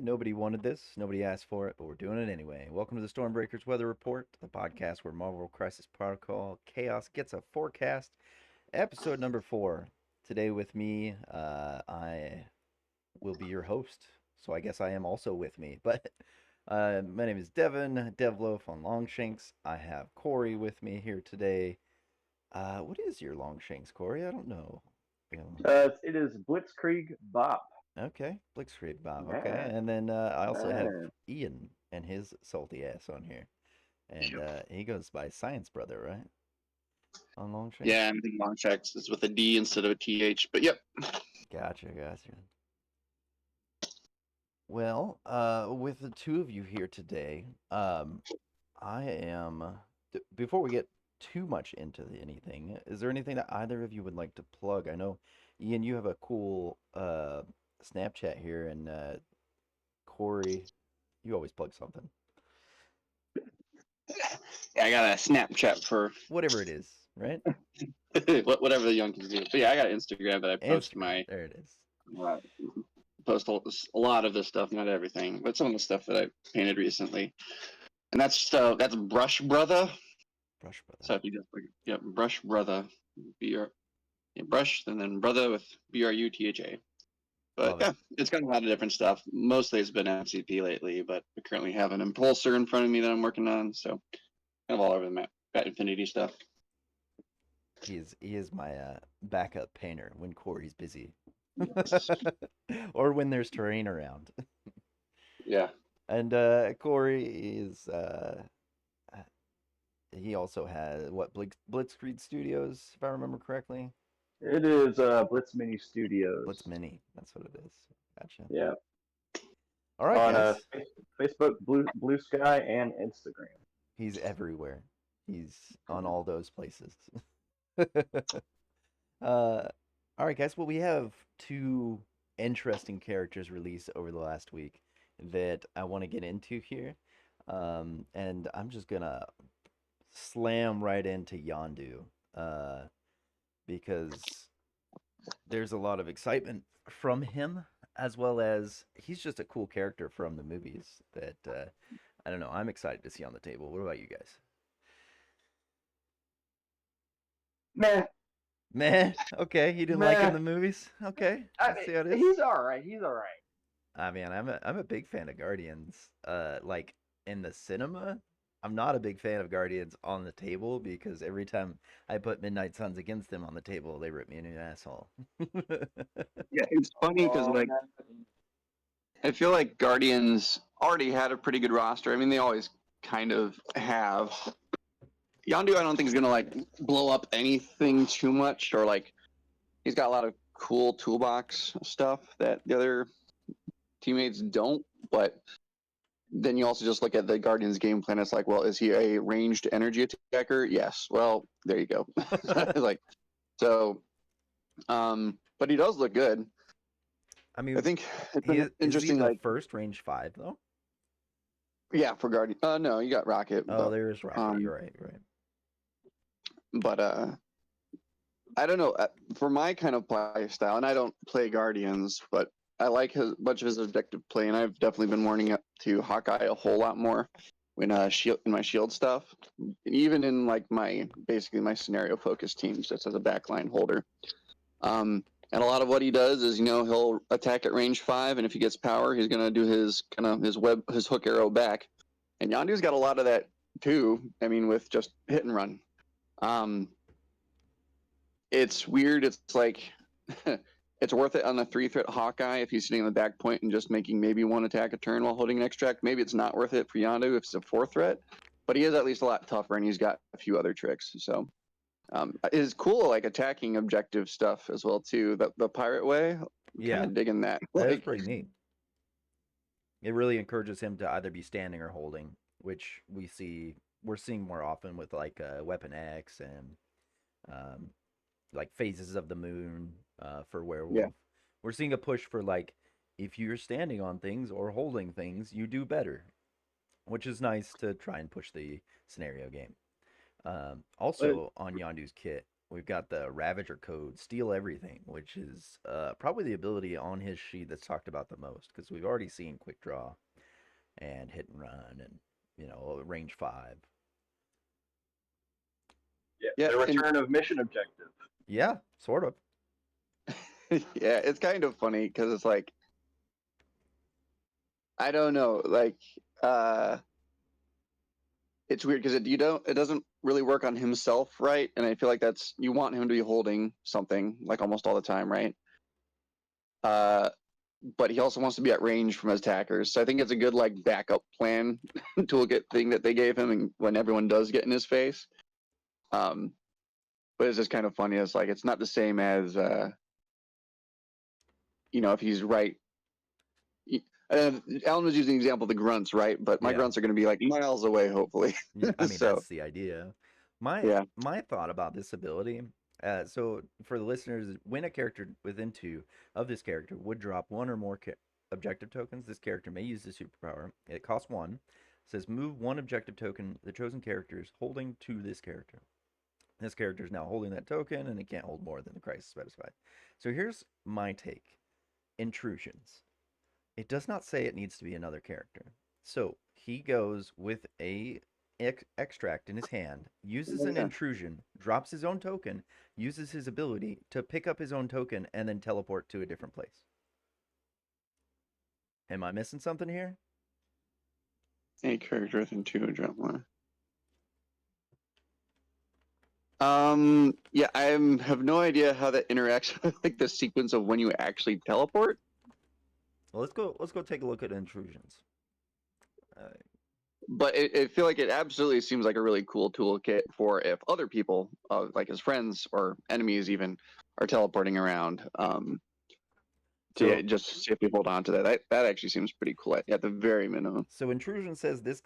Nobody wanted this. Nobody asked for it, but we're doing it anyway. Welcome to the Stormbreakers Weather Report, the podcast where Marvel Crisis Protocol Chaos gets a forecast. Episode number 4. Today with me, I will be your host. So I guess I am also with me. But my name is Devin, Devloaf on Longshanks. I have Corey with me here today. What is your Longshanks, Corey? I don't know. It is Blitzkrieg Bob. Okay, Blitzkrieg Bob. Okay, Yeah, and then I also have yeah. Ian and his salty ass on here, and Yep. he goes by Science Brother, right? On Yeah, Longshanks. I'm thinking long checks is with a D instead of a TH. But yep. Gotcha, gotcha. Well, with the two of you here today, I am. Before we get too much into anything, is there anything that either of you would like to plug? I know, Ian, you have a cool Snapchat here, and Corey, you always plug something. Yeah, I got a Snapchat for Whatever it is, right? whatever the young kids do. But yeah, I got an Instagram that I post Instagram. my There it is. uh, post a lot of this stuff, not everything, but some of the stuff that I painted recently. And that's Brush Brother. Brush Brother. So if you just like yep, Brush Brother, B R yeah, Brush and then Brother with BRUTHA. But Love it. yeah, it's got a lot of different stuff. Mostly it's been MCP lately, but I currently have an Impulsor in front of me that I'm working on. So kind of all over the map. Got Infinity stuff. He is my backup painter when Corey's busy, or when there's terrain around. Yeah. And Corey is he also has what Blitzkrieg Studios, if I remember correctly. It is Blitz Mini Blitz Studios. Mini, that's what it is. Gotcha. Yeah, All right, on guys. Facebook, Blue Sky, and Instagram. He's everywhere. He's on all those places. All right, guys. Well, we have two interesting characters released over the last week that I want to get into here. And I'm just gonna slam right into Yondu, because there's a lot of excitement from him, as well as he's just a cool character from the movies that I don't know. I'm excited to see on the table. What about you guys? Meh, Meh. Okay, you didn't like him in meh. the movies. Okay, I I mean, see how it is. he's all right. He's all right. I mean, I'm a big fan of Guardians. Like in the cinema, I'm not a big fan of Guardians on the table because every time I put Midnight Suns against them on the table, they rip me a new asshole. Yeah, it's funny because Oh like man. I feel like Guardians already had a pretty good roster. I mean, they always kind of have. Yondu, I don't think is gonna like blow up anything too much, or like he's got a lot of cool toolbox stuff that the other teammates don't. But then you also just look at the Guardians game plan. It's like, well, is he a ranged energy attacker? Yes. Well, there you go. Like so, but he does look good. I I mean, think it's he been is he interesting. the Like, first range 5 though? yeah, for Guardian. No, you got Rocket, Oh, there's Rocket. um, You're right. You're right. but I don't know. For my kind of play style, and I don't play Guardians, but I like his bunch of his objective play, and I've definitely been warning up to Hawkeye a whole lot more when shield in my shield stuff, and even in like my basically my scenario focused teams, just as a backline holder. And a lot of what he does is, he'll attack at range 5, and if he gets power, he's gonna do his kind of his hook arrow back. And Yondu's got a lot of that too. I mean, with just hit and run. Um, it's weird. It's like it's worth it on a 3-threat Hawkeye if he's sitting in the back point and just making maybe one attack a turn while holding an extract. Maybe it's not worth it for Yondu if it's a 4-threat, but he is at least a lot tougher and he's got a few other tricks. So it is cool, like attacking objective stuff as well too. The pirate way, I'm kind Yeah, of digging that. that is Like, pretty neat. It really encourages him to either be standing or holding, which we're seeing more often with like Weapon X and um, like phases of the moon for yeah, werewolf. We're seeing a push for like if you're standing on things or holding things, you do better, which is nice to try and push the scenario game. But Also on Yondu's kit, We've got the Ravager code, steal everything, which is probably the ability on his sheet that's talked about the most because we've already seen quick draw and hit and run and range 5. Yeah, Yeah, the and return of mission objective. Yeah, sort of. yeah, it's kind of funny because it's like I don't know, like uh it's weird because it doesn't really work on himself, right? And I feel like that's you want him to be holding something like almost all the time, right? Uh, but he also wants to be at range from his attackers, so I think it's a good like backup plan toolkit thing that they gave him, and when everyone does get in his face. Um, but it's just kind of funny. It's like it's not the same as if he's right. Alan was using the example of the grunts, right? But my Yeah. grunts are going to be like miles away, hopefully. Yeah, I mean, So that's the idea. My yeah, my thought about this ability, so for the listeners, when a character within 2 of this character would drop one or more objective tokens, this character may use the superpower. It costs 1. It says move 1 objective token the chosen character is holding to this character. This character is now holding that token, and it can't hold more than the crisis specified. So here's my take. Intrusions. It does not say it needs to be another character. So he goes with a extract in his hand, uses an yeah. intrusion, drops his own token, uses his ability to pick up his own token, and then teleport to a different place. Am I missing something here? A character within 2 jump one. Yeah, I have no idea how that interacts with like the sequence of when you actually teleport. Well, let's go take a look at intrusions. Uh, But it feel like it absolutely seems like a really cool toolkit for if other people, like his friends or enemies, even are teleporting around. To so just see if we hold on to that. That actually seems pretty cool at the very minimum. So intrusion says this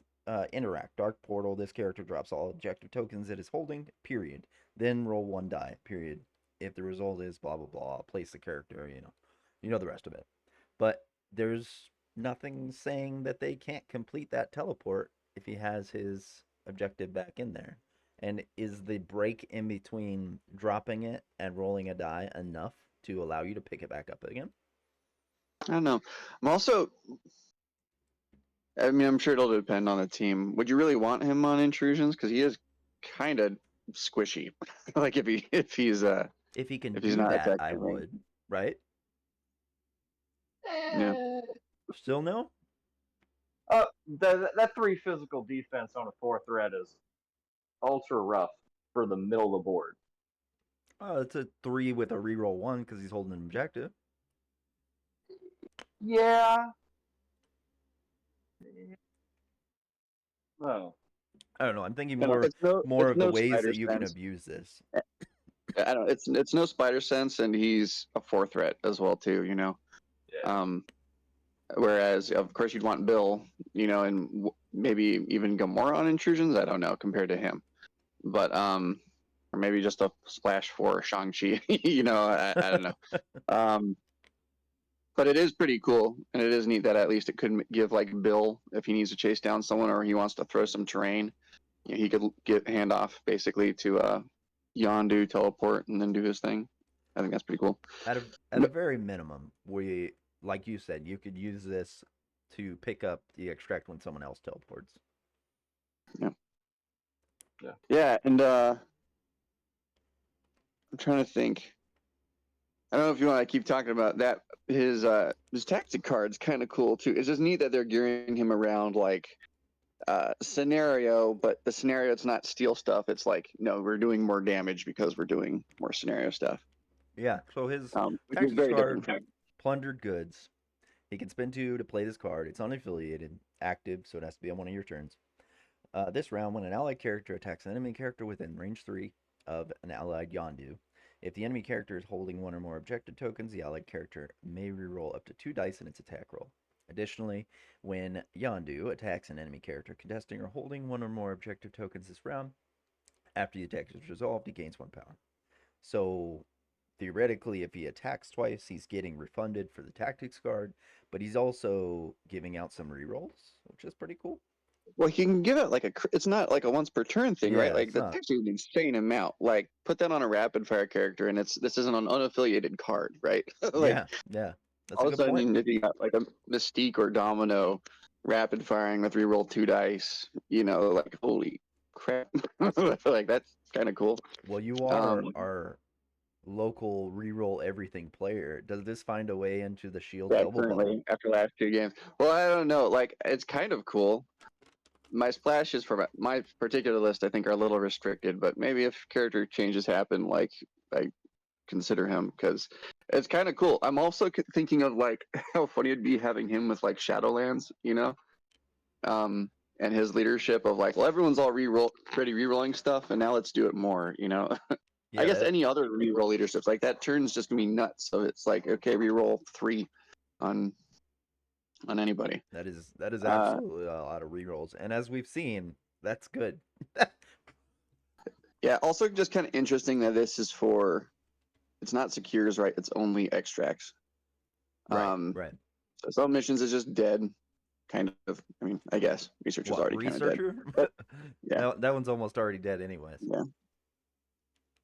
interact dark portal. This character drops all objective tokens it is holding. Period. Then roll 1 die. Period. If the result is blah blah blah, place the character. You know the rest of it. But there's nothing saying that they can't complete that teleport if he has his objective back in there. And is the break in between dropping it and rolling a die enough to allow you to pick it back up again? I don't know. I'm also. I mean, I'm sure it'll depend on the team. Would you really want him on intrusions? Because he is kind of squishy. Like If he can if he's do not that, I attacking range. would. Right? Yeah. Still no? That 3 physical defense on a 4 threat is ultra rough for the middle of the board. Oh, it's a 3 with a reroll 1 because he's holding an objective. Yeah. No. I don't know. I'm thinking No, more it's of the no ways spider that you can sense. abuse this. I don't. It's no spider sense, and he's a 4 threat as well too. Yeah. Whereas of course you'd want Bill, and maybe even Gamora on intrusions. I don't know compared to him, but or maybe just a splash for Shang-Chi. I don't know. Um, but it is pretty cool, and it is neat that at least it could give like Bill if he needs to chase down someone or he wants to throw some terrain, he could get handoff basically to Yondu teleport and then do his thing. I think that's pretty cool. At a very minimum, we like you said, you could use this to pick up the extract when someone else teleports. Yeah. Yeah. Yeah, and I'm trying to think. I don't know if you want to keep talking about that. His tactic card's kind of cool too. It's just neat that they're gearing him around like scenario, but the scenario it's not steal stuff. It's like no, we're doing more damage because we're doing more scenario stuff. Yeah. So his Which is tactics very different card, from. plundered goods. He can spend 2 to play this card. It's unaffiliated, active, so it has to be on one of your turns. This round, when an allied character attacks an enemy character within range 3 of an allied Yondu, if the enemy character is holding 1 or more objective tokens, the allied character may reroll up to 2 dice in its attack roll. Additionally, when Yondu attacks an enemy character contesting or holding 1 or more objective tokens this round, after the attack is resolved, he gains 1 power. So theoretically, if he attacks twice, he's getting refunded for the tactics card, but he's also giving out some rerolls, which is pretty cool. Well, he can give it like it's not like a once per turn thing, right? Yeah, Like it's that's not. actually an insane amount. Like put that on a rapid fire character, and this isn't an unaffiliated card, right? Like Yeah, yeah. That's a all of a good point. sudden, if you got like a Mystique or Domino rapid firing with reroll 2 dice, like holy crap! I feel like that's kind of cool. Well, you are Um, our local reroll everything player. Does this find a way into the shield yeah, double bubble? currently after last 2 games. Well, I don't know. Like it's kind of cool. My splashes for my particular list, I think, are a little restricted. But maybe if character changes happen, like I consider him because it's kind of cool. I'm also thinking of like how funny it'd be having him with like Shadowlands, um, and his leadership of like, well, everyone's all ready rerolling stuff, and now let's do it more. I Yeah, guess that any other reroll leaderships like that turns just gonna be nuts. So it's like, okay, reroll 3 on anybody. that is Uh, absolutely a lot of rerolls. And as we've seen, that's good. yeah. Also, just kind of interesting that this is for. It's not secures, right? It's only extracts. Right, Um, right. so some missions is just dead, kind of. I mean, I guess research is What, already kind of dead, researcher? but yeah, That one's almost already dead anyways. yeah.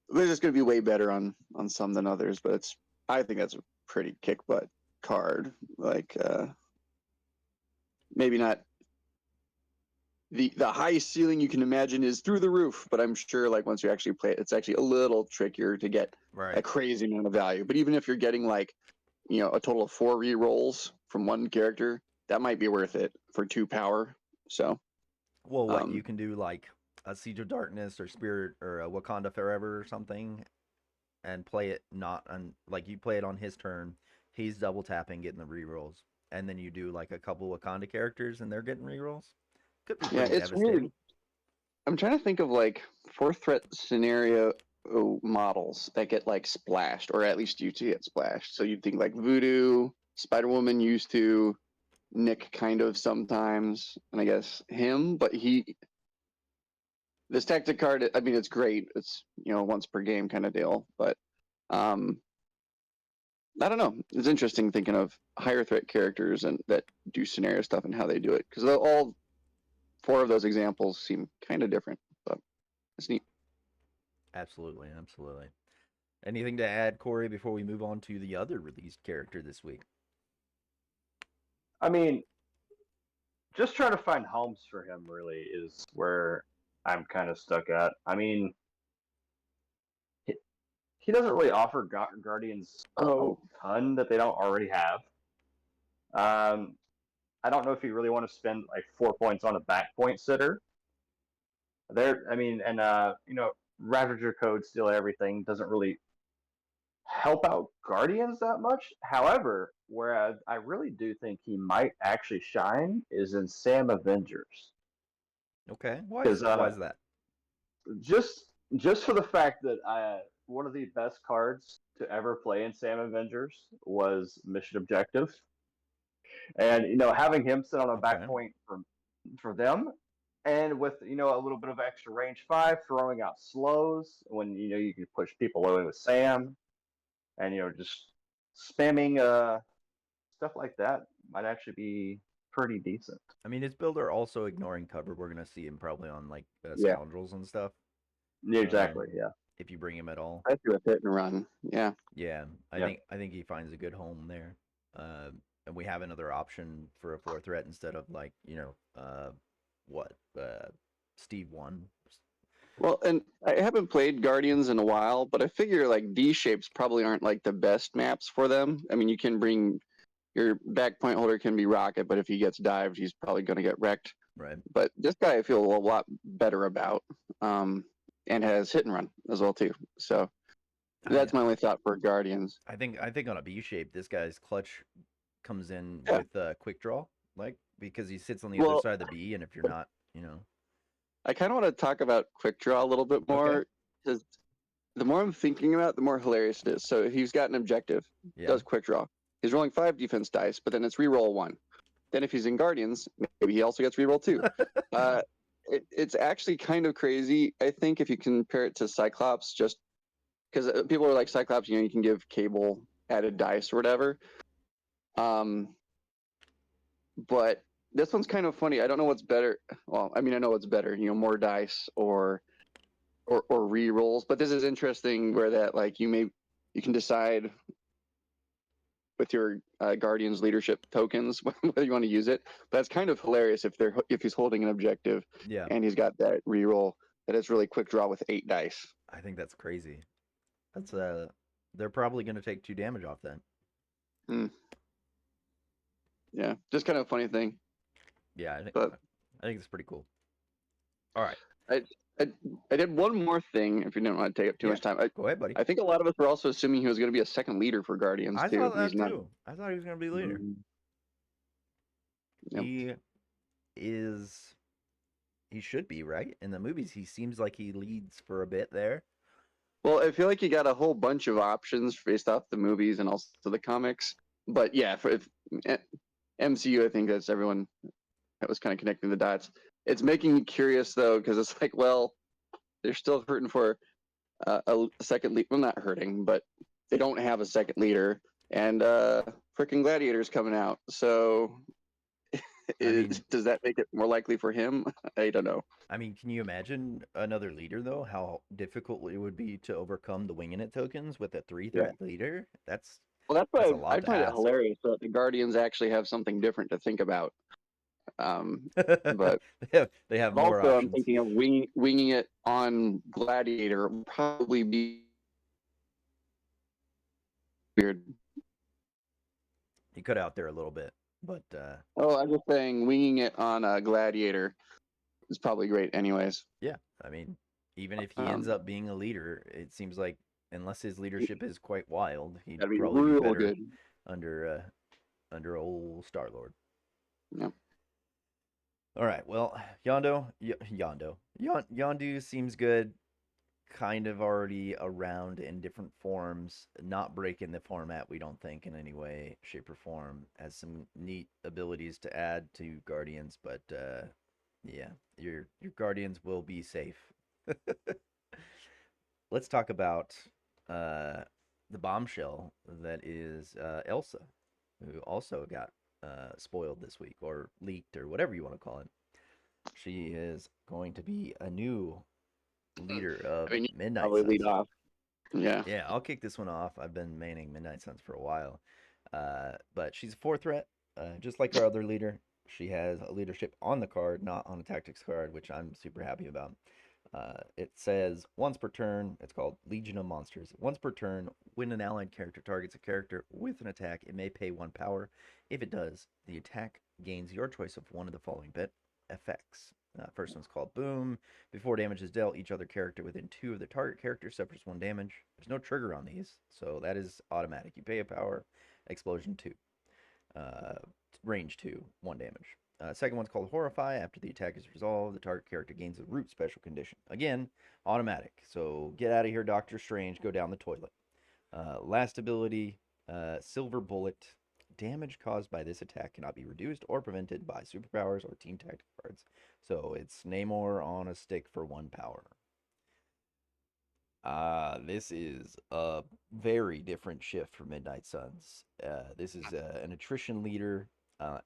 They're just gonna be way better on some than others, but I think that's a pretty kick butt card. Like maybe not the highest ceiling you can imagine is through the roof, but I'm sure like once you actually play it, it's actually a little trickier to get a Right. crazy amount of value. But even if you're getting like a total of 4 re-rolls from one character, that might be worth it for 2 power. So Well, what you um can do like a Siege of Darkness or Spirit or a Wakanda Forever or something, and play it not on like you play it on his turn. He's double tapping, getting the rerolls, and then you do like a couple Wakanda characters, and they're getting rerolls. Could be yeah, pretty it's weird. devastating. I'm trying to think of like 4th threat scenario models that get like splashed, or at least used to get splashed. So you'd think like Voodoo, Spider Woman used to, Nick kind of sometimes, and I guess him, but this tactic card, I mean, it's great. It's once per game kind of deal, but um, I don't know. It's interesting thinking of higher threat characters and that do scenario stuff and how they do it because all 4 of those examples seem kind of different, but it's neat. Absolutely, absolutely. Anything to add, Corey, before we move on to the other released character this week? I mean, just trying to find homes for him really is where I'm kind of stuck at. I mean, he, he doesn't really offer Guardians a Oh, ton that they don't already have. Um, I don't know if you really want to spend like 4 points on a back point sitter. I mean, and Ravager code, steal everything doesn't really help out Guardians that much. However, where I really do think he might actually shine is in Sam Avengers, Okay, why is because why is that? just just for the fact that one of the best cards to ever play in Sam Avengers was Mission Objective, and having him sit on a back Okay, point for them, and with a little bit of extra range 5, throwing out slows when you can push people away with Sam, and just spamming stuff like that might actually be pretty decent. I mean his builder also ignoring cover. We're gonna see him probably on like yeah, scoundrels and stuff. Yeah, Um, exactly. Yeah. if you bring him at all. I do a hit and run. Yeah. Yeah, I Yeah. think I think he finds a good home there. Uh, and we have another option for a 4th threat instead of like what Steve one. Well, and I haven't played Guardians in a while, but I figure like D shapes probably aren't like the best maps for them. I mean, you can bring your back point holder can be Rocket, but if he gets dived, he's probably going to get wrecked. Right. But this guy I feel a lot better about, and has hit and run as well too. So I that's my only thought for Guardians. I think on a B shape, this guy's clutch comes in Yeah. with quick draw, like because he sits on the other Well, side of the B, and if you're not, I kind of want to talk about quick draw a little bit okay, more because the more I'm thinking about, it, the more hilarious it is. So he's got an objective, yeah, does quick draw. He's rolling 5 defense dice, but then it's reroll 1. Then if he's in Guardians, maybe he also gets reroll 2. Uh, it's actually kind of crazy. I think if you compare it to Cyclops, just because people are like Cyclops, you can give Cable added dice or whatever. Um, but this one's kind of funny. I don't know what's better. Well, I mean, I know what's better. More dice or re-rolls. But this is interesting where that like you can decide with your guardian's leadership tokens whether you want to use it. But that's kind of hilarious if he's holding an objective Yeah, and he's got that re-roll that is really quick draw with 8 dice. I think that's crazy. That's they're probably going to take 2 damage off that. Mm, yeah, just kind of a funny thing. Yeah, But I think it's pretty cool. All right. I, I I did one more thing. If you didn't want to take up too Yeah, much time, go ahead, buddy. I think a lot of us were also assuming he was going to be a second leader for Guardians I too. thought He's that not. too. I thought he was going to be leader. Yep. He is. He should be, right? In the movies, he seems like he leads for a bit there. Well, I feel like you got a whole bunch of options based off the movies and also the comics. But yeah, for MCU, I think that's everyone that was kind of connecting the dots. It's making me curious though, because it's like, well, they're still hurting for a second lead. Well, not hurting, but they don't have a second leader, and freaking Gladiator's coming out. So, I mean, does that make it more likely for him? I don't know. can you imagine another leader though? How difficult it would be to overcome the winging it tokens with a 3 threat leader? Well, that's That's why a lot I to find it ask. hilarious that the Guardians actually have something different to think about. But They have more also, I'm options. thinking of winging it on Gladiator would probably be weird. You cut out there a little bit, but Oh, I'm just saying winging it on Gladiator is probably great, anyways. yeah, even if he ends Um, up being a leader, it seems like unless his leadership is quite wild, he'd that'd be probably be real better good. under old Star Lord. Yeah. All right, well, Yondu seems good. Kind of already around in different forms, not breaking the format, we don't think in any way, shape, or form. Has some neat abilities to add to Guardians, but yeah, your Guardians will be safe. Let's talk about uh, the bombshell that is Elsa, who also got spoiled this week or leaked or whatever you want to call it. She is going to be a new leader I of mean, you Midnight probably lead Suns. off. Yeah. Yeah, I'll kick this one off. I've been maining Midnight Suns for a while. But she's a 4 threat, just like our other leader. She has a leadership on the card, not on a tactics card, which I'm super happy about. It says once per turn, it's called Legion of Monsters. Once per turn, when an allied character targets a character with an attack, it may pay 1 power. If it does, the attack gains your choice of one of the following effects. First one's called Boom. Before damage is dealt, each other character within 2 of the target character suffers 1 damage. There's no trigger on these, so that is automatic. You pay a power, explosion 2, uh, range 2, 1 damage. Second one's called Horrify. After the attack is resolved, the target character gains a root special condition. Again, automatic. So get out of here, Doctor Strange. Go down the toilet. Last ability, Silver Bullet. Damage caused by this attack cannot be reduced or prevented by superpowers or team tactic cards. So it's Namor on a stick for 1 power. This is a very different shift for Midnight Suns. This is an attrition leader.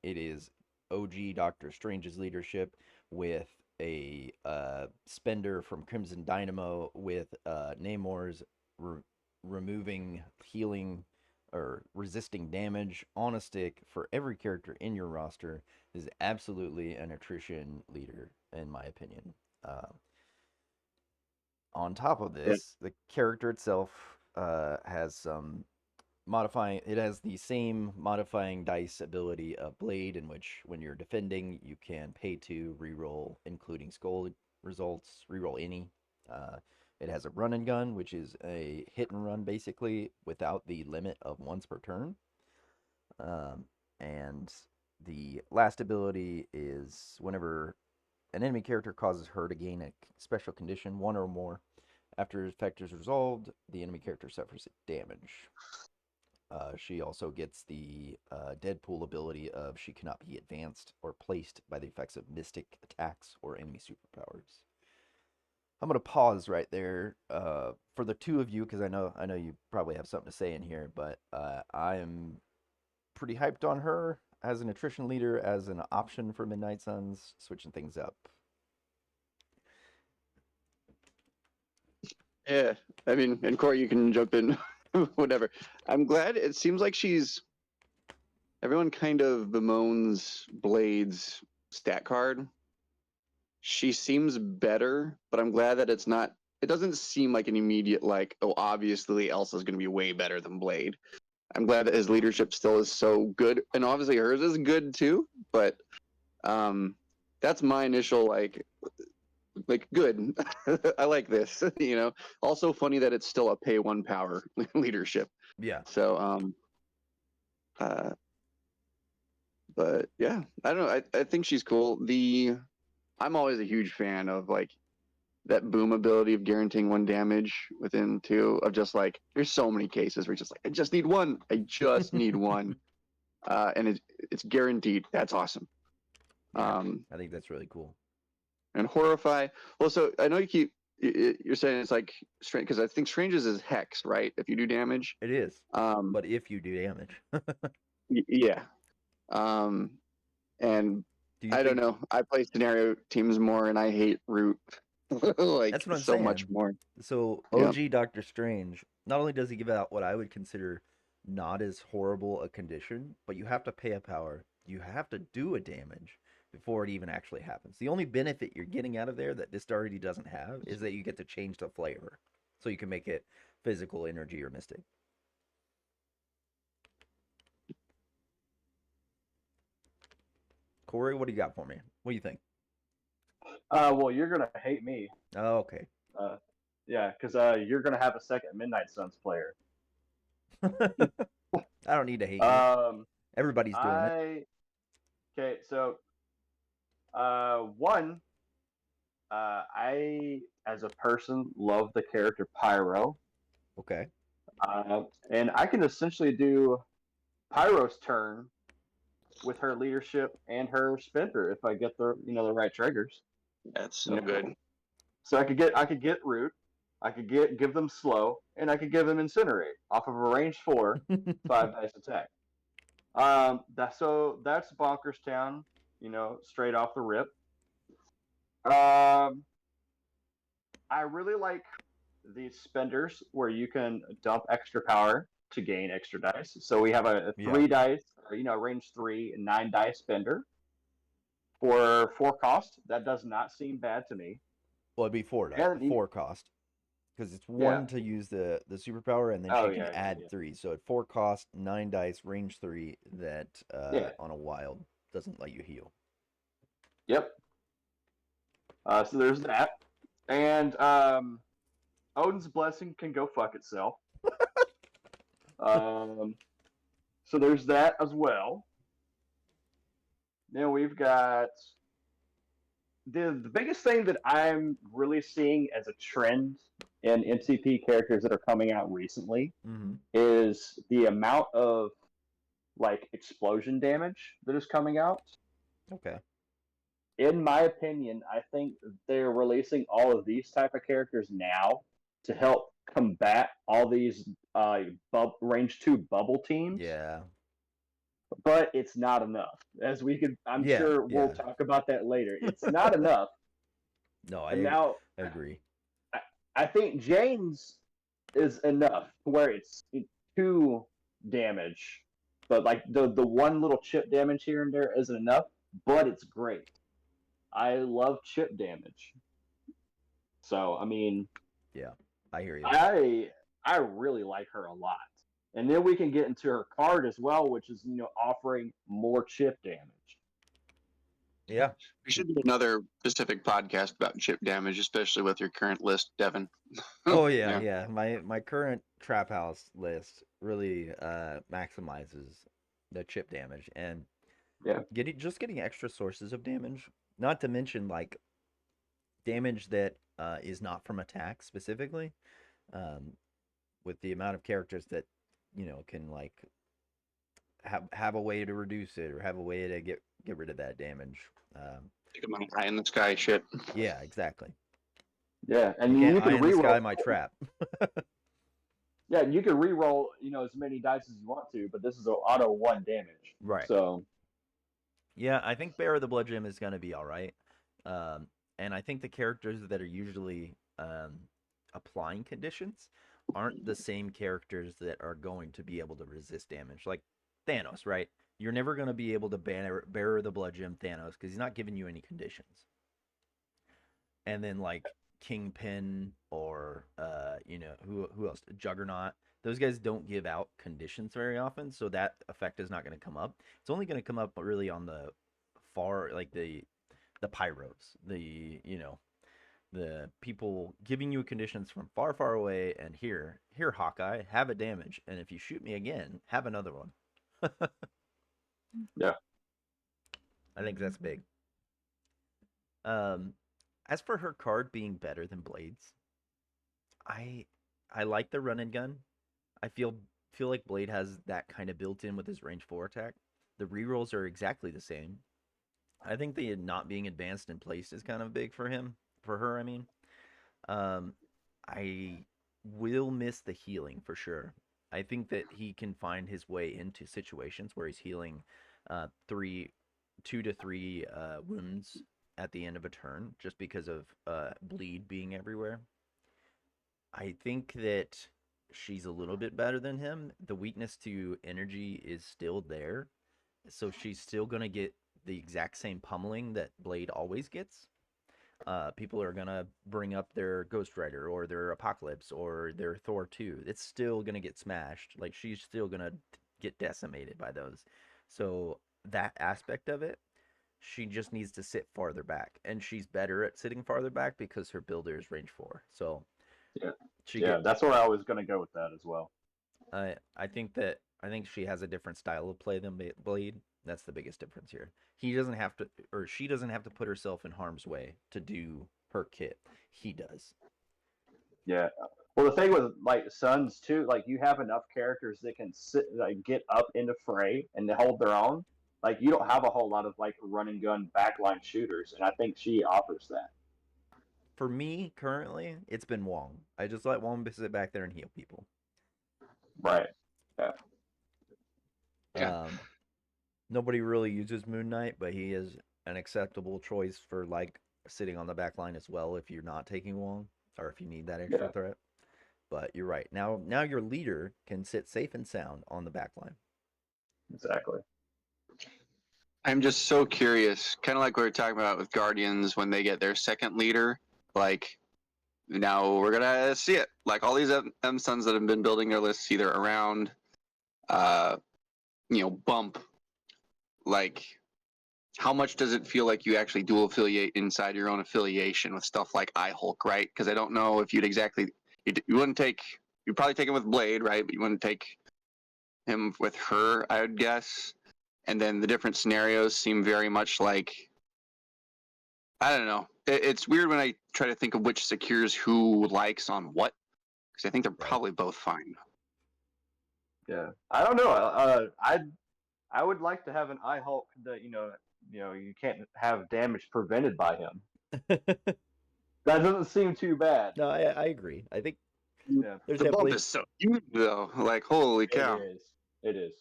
It is OG Doctor Strange's leadership with a spender from Crimson Dynamo with Namor's removing healing or resisting damage on a stick for every character in your roster. This is absolutely an attrition leader, in my opinion. On top of Yeah. this, the character itself has some modifying. It has the same modifying dice ability of Blade, in which when you're defending, you can pay to reroll, including skull results, reroll any. Uh, it has a run and gun, which is a hit and run basically without the limit of once per turn. Um, and the last ability is whenever an enemy character causes her to gain a special condition, 1 or more. After the effect is resolved, the enemy character suffers damage. She also gets the Deadpool ability of she cannot be advanced or placed by the effects of mystic attacks or enemy superpowers. I'm gonna pause right there for the two of you because I know you probably have something to say in here, but I am pretty hyped on her. has an attrition leader as an option for Midnight Suns, switching things up. Yeah, I mean, and Corey, you can jump in, whatever. I'm glad. It seems like everyone kind of bemoans Blade's stat card. She seems better, but I'm glad that it's not. It doesn't seem like an immediate like, oh, obviously Elsa's going to be way better than Blade. I'm glad that his leadership still is so good, and obviously hers is good too. But that's my initial like good. I like this. Also funny that it's still a pay one power leadership. Yeah. So uh, but yeah, I don't know. I think she's cool. I'm always a huge fan of like that boom ability of guaranteeing 1 damage within 2 of just like there's so many cases where it's just like I just need 1. I just need 1. And it's guaranteed. That's awesome. Yeah, I think that's really cool. And Horrify. Well, so I know you're saying it's like strange because I think Strange's is Hex, right? If you do damage. It is. But if you do damage. Yeah. And I don't know. I play scenario teams more, and I hate Root like That's what I'm so saying. much more. So OG Doctor Strange, not only does he give out what I would consider not as horrible a condition, but you have to pay a power. You have to do a damage before it even actually happens. The only benefit you're getting out of there that this already doesn't have is that you get to change the flavor. So you can make it physical, energy, or mystic. Corey, what do you got for me? What do you think? Well, you're gonna hate me. Oh, okay. Yeah, because you're gonna have a second Midnight Suns player. I don't need to hate you. Everybody's doing it. Okay, so I as a person love the character Pyro. Okay. And I can essentially do Pyro's turn with her leadership and her spender if I get the right triggers. That's so good. So I could get Root, I could give them slow, and I could give them Incinerate off of a range 4, 5 dice attack. That's Bonkers Town, straight off the rip. I really like these spenders where you can dump extra power to gain extra dice. So we have a 3 dice, or, range 3, 9 dice spender for 4 cost. That does not seem bad to me. Well, it'd be 4 dice, 4 cost, because it's 1 to use the superpower, and then she can add 3. So at 4 cost, 9 dice, range 3. That on a wild doesn't let you heal. Yep. So there's that, and Odin's Blessing can go fuck itself. So there's that as well. Then we've got the biggest thing that I'm really seeing as a trend in MCP characters that are coming out recently is the amount of explosion damage that is coming out. Okay. In my opinion, I think they're releasing all of these type of characters now to help combat all these range 2 bubble teams. Yeah. But it's not enough. I'm sure we'll talk about that later. It's not enough. No, I agree. I think Jane's is enough where it's 2 damage, but the one little chip damage here and there isn't enough, but it's great. I love chip damage. So, I mean... Yeah, I hear you. I really like her a lot. And then we can get into her card as well, which is, offering more chip damage. Yeah. We should do another specific podcast about chip damage, especially with your current list, Devin. Oh, yeah. My current Trap House list really maximizes the chip damage. And getting extra sources of damage, not to mention, damage that is not from attack specifically, with the amount of characters that can have a way to reduce it or have a way to get rid of that damage. Take a eye in the sky shit. Yeah, exactly. Yeah, and you can re-roll the sky my trap. Yeah, you can re-roll as many dice as you want to, but this is an auto 1 damage. Right. So Yeah, I think Bear of the Blood Gym is going to be all right. Um, and I think the characters that are usually applying conditions aren't the same characters that are going to be able to resist damage. Like Thanos, right? You're never going to be able to Bear of the Blood Gym Thanos because he's not giving you any conditions. And then like Kingpin or who else? Juggernaut. Those guys don't give out conditions very often, so that effect is not going to come up. It's only going to come up really on the far like the pyros, the people giving you conditions from far, far away, and here, Hawkeye, have a damage, and if you shoot me again, have another one. Yeah. I think that's big. Um, as for her card being better than Blade's, I I like the run and gun. I feel like Blade has that kind of built in with his range 4 attack. The rerolls are exactly the same. I think the not being advanced and placed is kind of big for him, for her. I mean, um, I will miss the healing for sure. I think that he can find his way into situations where he's healing 2 to 3 wounds at the end of a turn just because of bleed being everywhere. I think that she's a little bit better than him. The weakness to energy is still there. So she's still going to get the exact same pummeling that Blade always gets. People are going to bring up their Ghost Rider or their Apocalypse or their Thor 2. It's still going to get smashed. Like she's still going to get decimated by those. So that aspect of it, she just needs to sit farther back. And she's better at sitting farther back because her builder is range 4. So Yeah. she Yeah, get that's where I was going to go with that as well. I think she has a different style of play than Blade. That's the biggest difference here. He doesn't have to, or she doesn't have to put herself in harm's way to do her kit. He does. Yeah. Well, the thing with like Suns too, like you have enough characters that can sit, like get up into fray and they hold their own. Like you don't have a whole lot of like run and gun backline shooters, and I think she offers that. For me, currently, it's been Wong. I just let Wong sit back there and heal people. Right. Yeah. Yeah. Um, Nobody really uses Moon Knight, but he is an acceptable choice for like sitting on the back line as well if you're not taking Wong or if you need that extra Yeah. threat. But you're right. Now your leader can sit safe and sound on the back line. Exactly. I'm just so curious, kind of like we were talking about with Guardians when they get their second leader. Like now we're gonna see it. Like all these M Suns that have been building their lists either around, uh, bump. Like, how much does it feel like you actually dual affiliate inside your own affiliation with stuff like iHulk, right? Because I don't know if you wouldn't take, you'd probably take him with Blade, right? But you wouldn't take him with her, I would guess. And then the different scenarios seem very much like, I don't know. It's weird when I try to think of which secures who likes on what, because I think they're Right. probably both fine. Yeah. I don't know. I would like to have an eye Hulk that you can't have damage prevented by him. That doesn't seem too bad. No, I agree. I think Yeah. there's The bump definitely is so huge, though. Like, holy It cow. is. It is.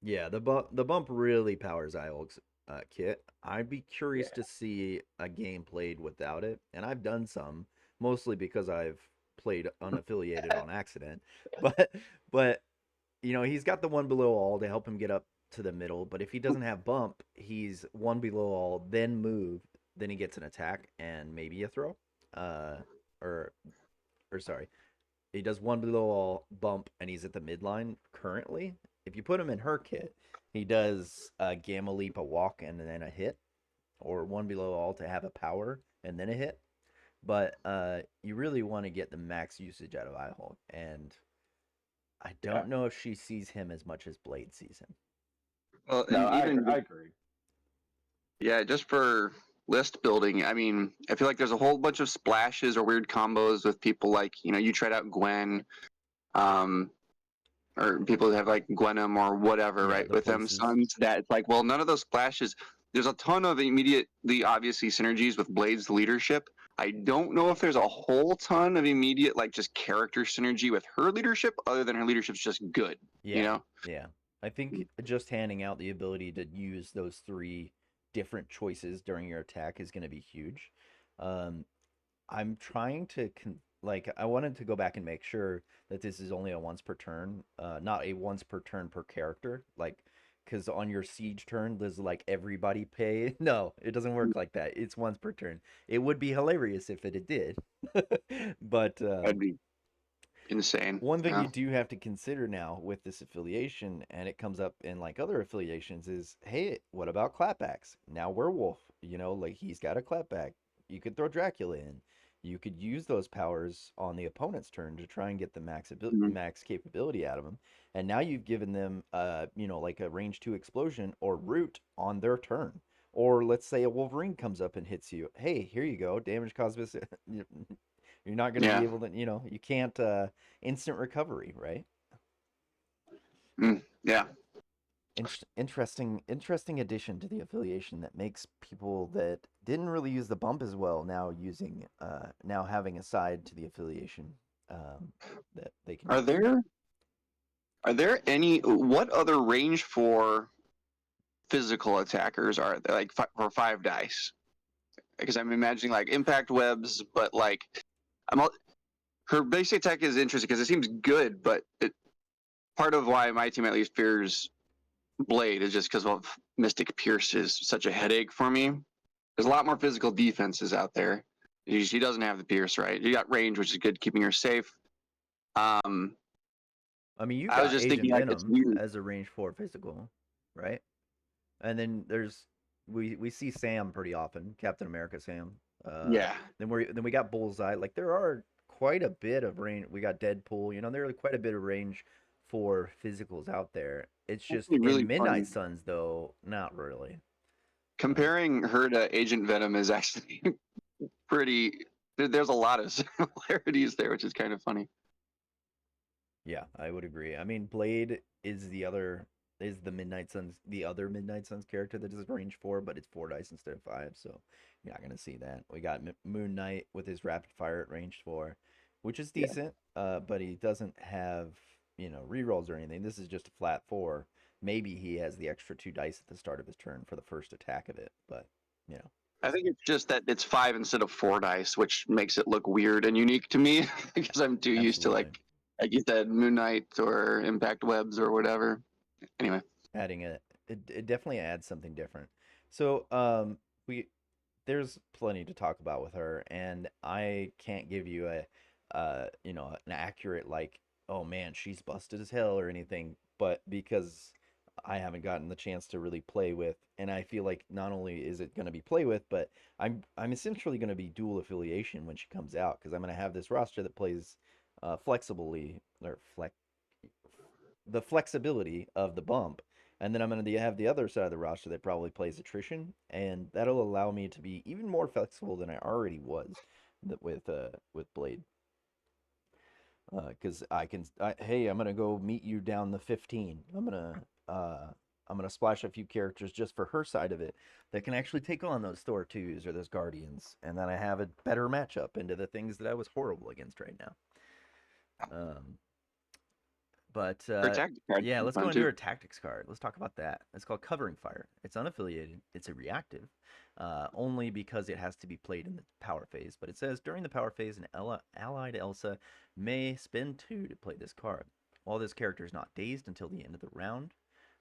yeah, the bump really powers Iolk's kit. I'd be curious Yeah. to see a game played without it, and I've done some, mostly because I've played unaffiliated on accident. But but he's got the one below all to help him get up to the middle. But if he doesn't have bump, he's one below all, then move, then he gets an attack and maybe a throw. Uh, or or sorry, he does one below all bump and he's at the midline currently. If you put him in her kit, he does a gamma leap, a walk, and then a hit, or one below all to have a power and then a hit. But you really want to get the max usage out of Ihulk, and I Yeah. don't know if she sees him as much as Blade sees him. Well, No, and even I agree. yeah, just for list building, I mean, I feel like there's a whole bunch of splashes or weird combos with people like, you tried out Gwen, um, or people that have like Gwenom or whatever, Yeah, right? the With them places. Suns, that it's like, well, none of those splashes. There's a ton of immediately, obviously, synergies with Blade's leadership. I don't know if there's a whole ton of immediate, like, just character synergy with her leadership, other than her leadership's just good, you Yeah, know? yeah. I think just handing out the ability to use those three different choices during your attack is going to be huge. Um, I'm trying to like I wanted to go back and make sure that this is only a once per turn, not a once per turn per character. Like, because on your siege turn, does like everybody pay? No, it doesn't work like that. It's once per turn. It would be hilarious if it did, but That'd be insane. one thing Yeah. you do have to consider now with this affiliation, and it comes up in like other affiliations, is hey, what about clapbacks? Now werewolf, like he's got a clapback. You could throw Dracula in. You could use those powers on the opponent's turn to try and get the Mhm. max capability out of them. And now you've given them, like a range 2 explosion or root on their turn. Or let's say a Wolverine comes up and hits you. Hey, here you go. Damage caused by you're not going to be Yeah. able to, you can't instant recovery, right? Yeah. Interesting addition to the affiliation that makes people that didn't really use the bump as well now having a side to the affiliation that they can Are use. there any what other range for physical attackers are there like for 5 dice? Because I'm imagining like impact webs, but like I'm all, her basic attack is interesting because it seems good, but part of why my team at least fears Blade is just because of Mystic Pierce is such a headache for me. There's a lot more physical defenses out there. She doesn't have the Pierce, right? You got range, which is good, keeping her safe. Um, I mean, you I was got just thinking Agent like it's Venom weird. as a range 4 physical, right? And then we see Sam pretty often, Captain America Sam. Yeah, Then we got Bullseye. Like there are quite a bit of range. We got Deadpool. There are quite a bit of range for physicals out there. It's just actually in really Midnight funny. Suns though, not really. Uh, Comparing her to Agent Venom is actually pretty. There's a lot of similarities there, which is kind of funny. yeah, I would agree. I mean, Blade is the other Midnight Suns character that is range 4, but it's 4 dice instead of 5, so you're not gonna see that. We got Moon Knight with his rapid fire at range 4, which is Yeah, decent, but he doesn't have rerolls or anything. This is just a flat 4. Maybe he has the extra 2 dice at the start of his turn for the first attack of it, but you know, I think it's just that it's 5 instead of 4 dice, which makes it look weird and unique to me because I'm too used to absolutely. like you said, Moon Knight or Impact Webs or whatever. Anyway, Adding it definitely adds something different. So we there's plenty to talk about with her, and I can't give you an accurate like, oh man, she's busted as hell or anything, but because I haven't gotten the chance to really play with, and I feel like not only is it going to be play with, but I'm essentially going to be dual affiliation when she comes out because I'm going to have this roster that plays flexibly or the flexibility of the bump. And then I'm going to have the other side of the roster that probably plays attrition, and that'll allow me to be even more flexible than I already was with Blade. Because hey, I'm gonna go meet you down the 15. I'm gonna splash a few characters just for her side of it that can actually take on those Thor 2s or those Guardians, and then I have a better matchup into the things that I was horrible against right now. Um, But her tactic card yeah, is let's go fun into too. her tactics card. Let's talk about that. It's called Covering Fire. It's unaffiliated. It's a reactive, only because it has to be played in the power phase. But it says during the power phase, an allied Elsa may spend 2 to play this card. While this character is not dazed until the end of the round,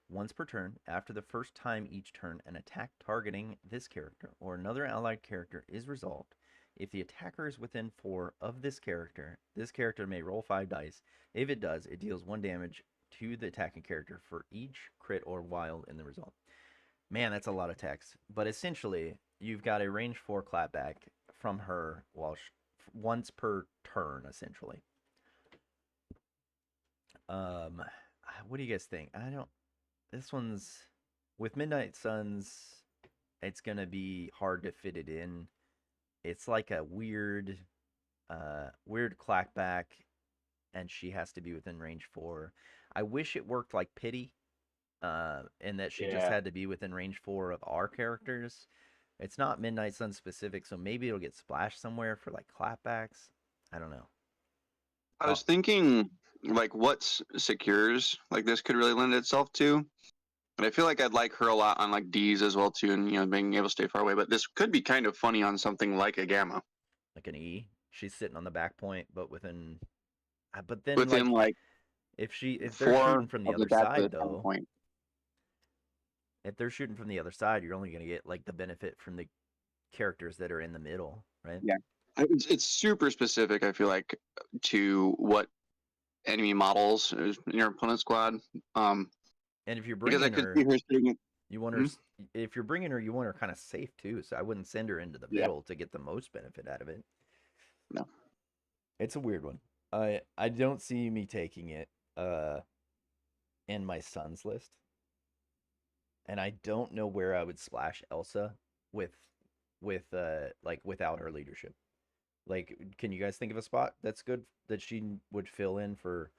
once per turn, after the first time each turn, an attack targeting this character or another allied character is resolved. If the attacker is within 4 of this character may roll 5 dice. If it does, it deals 1 damage to the attacking character for each crit or wild in the result. Man, that's a lot of text. But essentially, you've got a range 4 clapback from her once per turn, essentially. Um, what do you guys think? I don't. This one's with Midnight Suns. It's gonna be hard to fit it in. It's like a weird clackback, and she has to be within range 4. I wish it worked like Pity, and that she just Yeah. had to be within range 4 of our characters. It's not Midnight Sun specific, so maybe it'll get splashed somewhere for like clapbacks. I don't know. I Oh, was thinking like what secures like this could really lend itself to. But I feel like I'd like her a lot on like D's as well too, and being able to stay far away. But this could be kind of funny on something like a Gamma. Like an E. She's sitting on the back point, but within. But then, Within like, like if they're 4 shooting from the of the other back of side, the 10 though, point. if they're shooting from the other side, you're only gonna get like the benefit from the characters that are in the middle, right? Yeah. It's super specific, I feel like, to what enemy models is in your opponent's squad. And if you're Because I bringing could see her, her sitting. you want her. Hmm? If you're bringing her, you want her kind of safe too. So I wouldn't send her into the Yeah. middle to get the most benefit out of it. No. It's a weird one. I don't see me taking it in my son's list, and I don't know where I would splash Elsa with like without her leadership. Like, can you guys think of a spot that's good that she would fill in for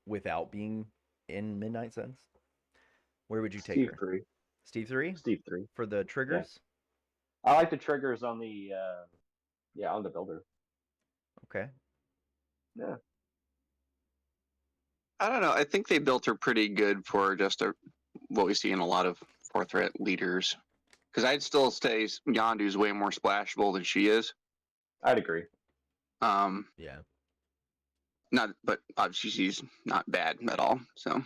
without being in Midnight Suns? Where would you take Steve her? 3. Steve 3 Steve 3. for the Yeah. triggers? I like the triggers on the on the builder. Okay. Yeah. I don't know. I think they built her pretty good for just what we see in a lot of 4th threat leaders. Because I'd still say Yondu's way more splashable than she is. I'd agree. Yeah. But obviously she's not bad at all. So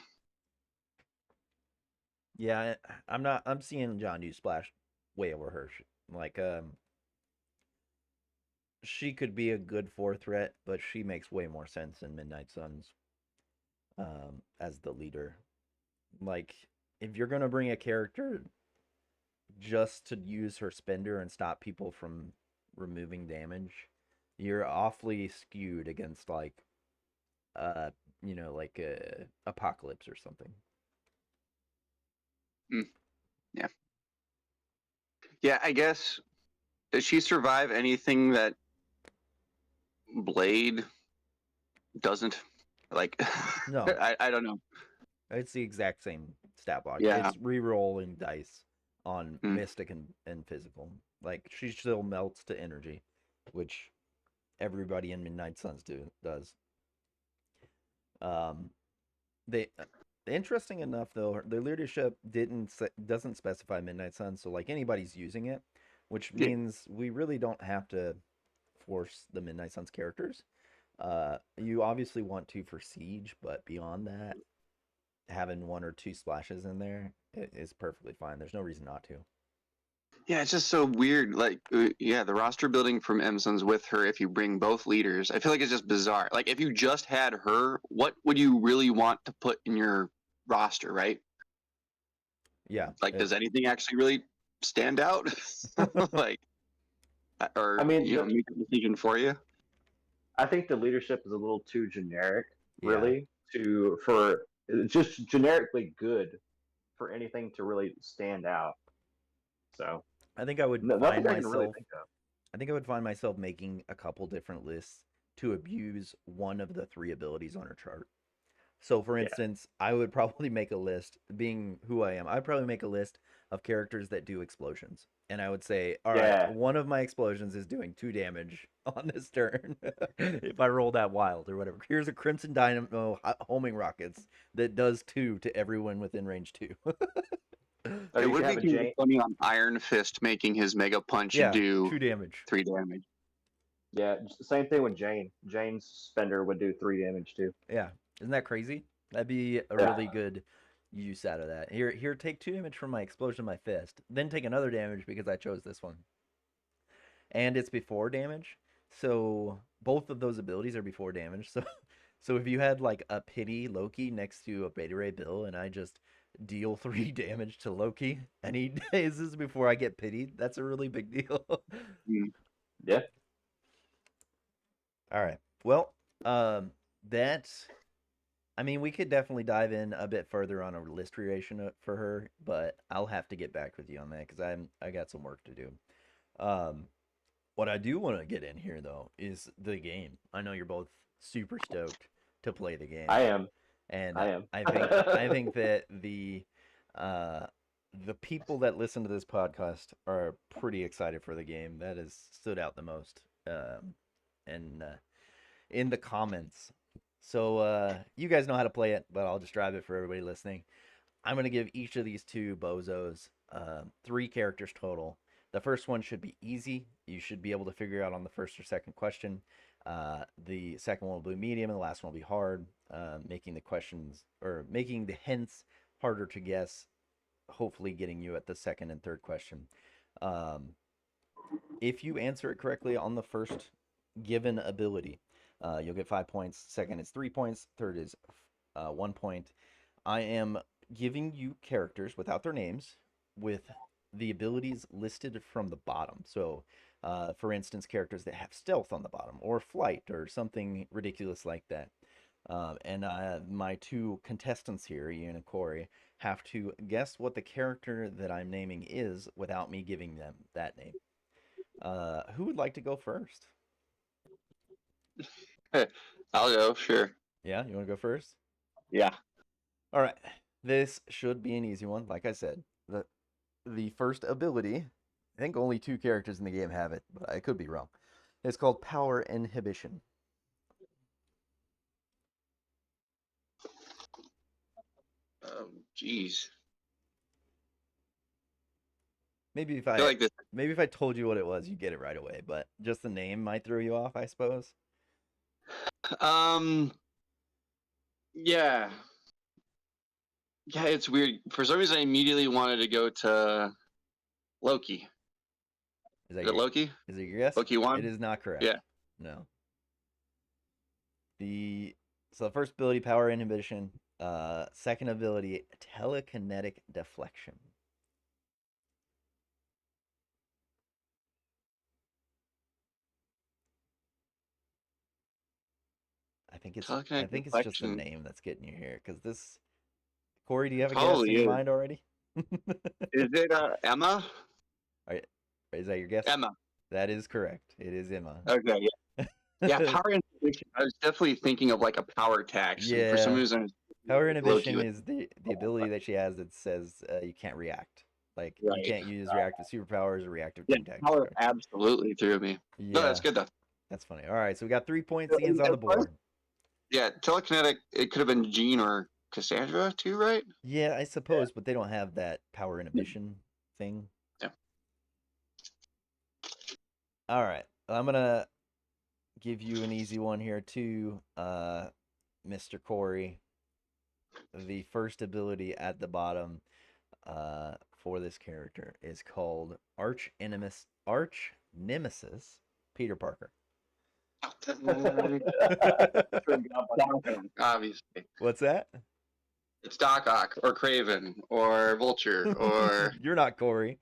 Yeah, I'm seeing John do splash way over her. Like she could be a good 4th threat, but she makes way more sense in Midnight Suns as the leader. Like, if you're gonna bring a character just to use her spender and stop people from removing damage, you're awfully skewed against like like Apocalypse or something. yeah. Yeah, I guess, does she survive anything that Blade doesn't? Like, No, I don't know. it's the exact same stat block. Yeah. It's re-rolling dice on Mm. mystic and physical. Like, she still melts to energy, which everybody in Midnight Suns does. They interesting enough though, the leadership doesn't specify Midnight Suns, so like anybody's using it, which Yeah. means we really don't have to force the Midnight Suns characters. You obviously want to for Siege, but beyond that, having 1 or 2 splashes in there is perfectly fine. There's no reason not to. Yeah, it's just so weird. Like, yeah, the roster building from Emson's with her, if you bring both leaders, I feel like it's just bizarre. Like, if you just had her, what would you really want to put in your roster, right? Yeah. Like, does anything actually really stand out? Like, or, I mean, make a decision for you? I think the leadership is a little too generic, Yeah. really, for just generically good for anything to really stand out. So I think I would nothing find I can really myself think of. I think I would find myself making a couple different lists to abuse one of the 3 abilities on her chart. So, for Yeah. instance, I would probably make a list, being who I am, I'd probably make a list of characters that do explosions. And I would say, all right, Yeah. one of my explosions is doing 2 damage on this turn if I roll that wild or whatever. Here's a Crimson Dynamo homing rockets that does 2 to everyone within range 2. Or It you would could be have a kind of Jane. funny on Iron Fist making his Mega Punch Yeah, do 2 damage. 3 damage. Yeah, same thing with Jane. Jane's spender would do 3 damage too. Yeah. Isn't that crazy? That'd be a Yeah. really good use out of that. Here, take 2 damage from my explosion of my fist. Then take another damage because I chose this one. And it's before damage. So both of those abilities are before damage. So if you had like a pity Loki next to a Beta Ray Bill and I just deal 3 damage to Loki and he dazes before I get pitied, that's a really big deal. Yeah. All right. Well, that's. I mean, we could definitely dive in a bit further on a list creation for her, but I'll have to get back with you on that because I got some work to do. What I do want to get in here though is the game. I know you're both super stoked to play the game. I am. And I am. I think that the people that listen to this podcast are pretty excited for the game. That has stood out the most. And in the comments. So you guys know how to play it, but I'll describe it for everybody listening. I'm going to give each of these two bozos 3 characters total. The first one should be easy. You should be able to figure out on the first or second question. The second one will be medium, and the last one will be hard, making the questions or making the hints harder to guess, hopefully getting you at the second and third question. Um, if you answer it correctly on the first given ability, you'll get 5 points. Second is 3 points. Third is 1 point. I am giving you characters without their names with the abilities listed from the bottom. So, for instance, characters that have stealth on the bottom or flight or something ridiculous like that. And my two contestants here, Ian and Corey, have to guess what the character that I'm naming is without me giving them that name. Who would like to go first? I'll go, sure. Yeah, you want to go first? Yeah. All right. This should be an easy one. Like I said, the first ability, I think only 2 characters in the game have it, but I could be wrong. It's called Power Inhibition. Jeez. Maybe if I feel I like this. maybe if I told you what it was, you'd get it right away, but just the name might throw you off, I suppose. Yeah. Yeah, it's weird. For some reason, I immediately wanted to go to Loki. Is that Is it Loki? Is it your guess? Loki won? It is not correct. Yeah. No. So the first ability, Power Inhibition. Second ability, Telekinetic Deflection. I think it's just the name that's getting you here. Because this, Corey, do you have a guess in your mind already? Is it Emma? Is that your guess? Emma. That is correct. It is Emma. Okay, yeah. Yeah, Power Inhibition. I was definitely thinking of like a power tax. Yeah. And for some reason, Power Inhibition is the ability that she has that says you can't react. Like, you can't use reactive superpowers or reactive team tactics. Power absolutely threw me. Yeah. No, that's good though. That's funny. All right, so we got 3 points. Ian's on the board. Yeah, telekinetic. It could have been Jean or Cassandra too, right? Yeah, I suppose, but they don't have that power inhibition thing. Yeah. All right, I'm gonna give you an easy one here too, Mr. Corey. The first ability at the bottom for this character is called Arch Nemesis Peter Parker. Obviously. What's that? It's Doc Ock or Craven or Vulture or. You're not Corey.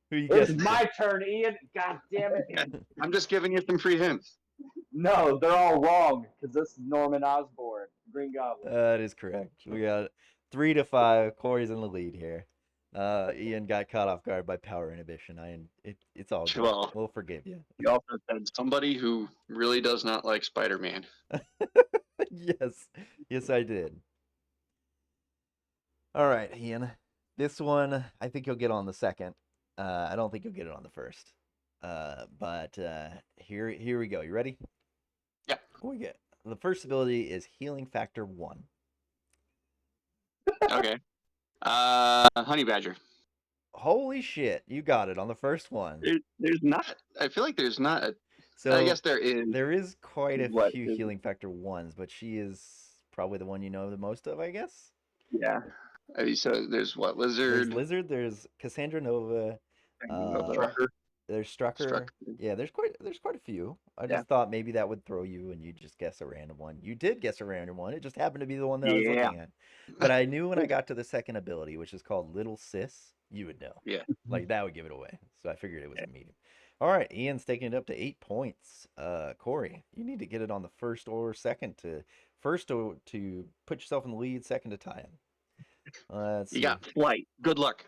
Who you It's guessing? my turn, Ian. God damn it. I'm just giving you some free hints. No, they're all wrong because this is Norman Osborn, Green Goblin. That is correct. We got 3-5. Corey's in the lead here. Ian got caught off guard by power inhibition. It's all good. Well, we'll forgive you. You also said somebody who really does not like Spider-Man. Yes, I did. All right, Ian. This one, I think you'll get on the second. I don't think you'll get it on the first. But here we go. You ready? Yeah. We get the first ability is Healing Factor 1. Okay. Honey Badger. Holy shit, you got it on the first one. There's not. I feel like there's not. So I guess there is. There is quite a few Healing Factor 1s, but she is probably the one you know the most of, I guess. Yeah. So there's what? Lizard. There's Lizard. There's Cassandra Nova. There's Strucker. Yeah, there's quite a few. I just thought maybe that would throw you and you just guess a random one. You did guess a random one. It just happened to be the one that I was looking at. But I knew when I got to the second ability, which is called Little Sis, you would know. Yeah. Like that would give it away. So I figured it was a medium. All right, Ian's taking it up to 8 points. Corey, you need to get it on the first or second to put yourself in the lead, second to tie him. You got flight. Good luck.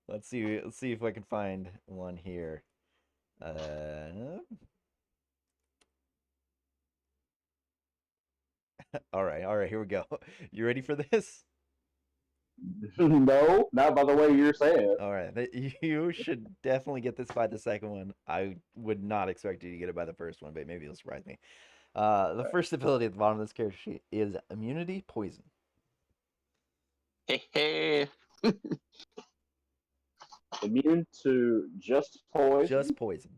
Let's see if I can find one here. All right, here we go. You ready for this? No, not by the way you're saying it. All right, you should definitely get this by the second one. I would not expect you to get it by the first one, but maybe it'll surprise me. The first ability at the bottom of this character sheet is Immunity Poison. Hey, hey. Immune to just poison. Just poison.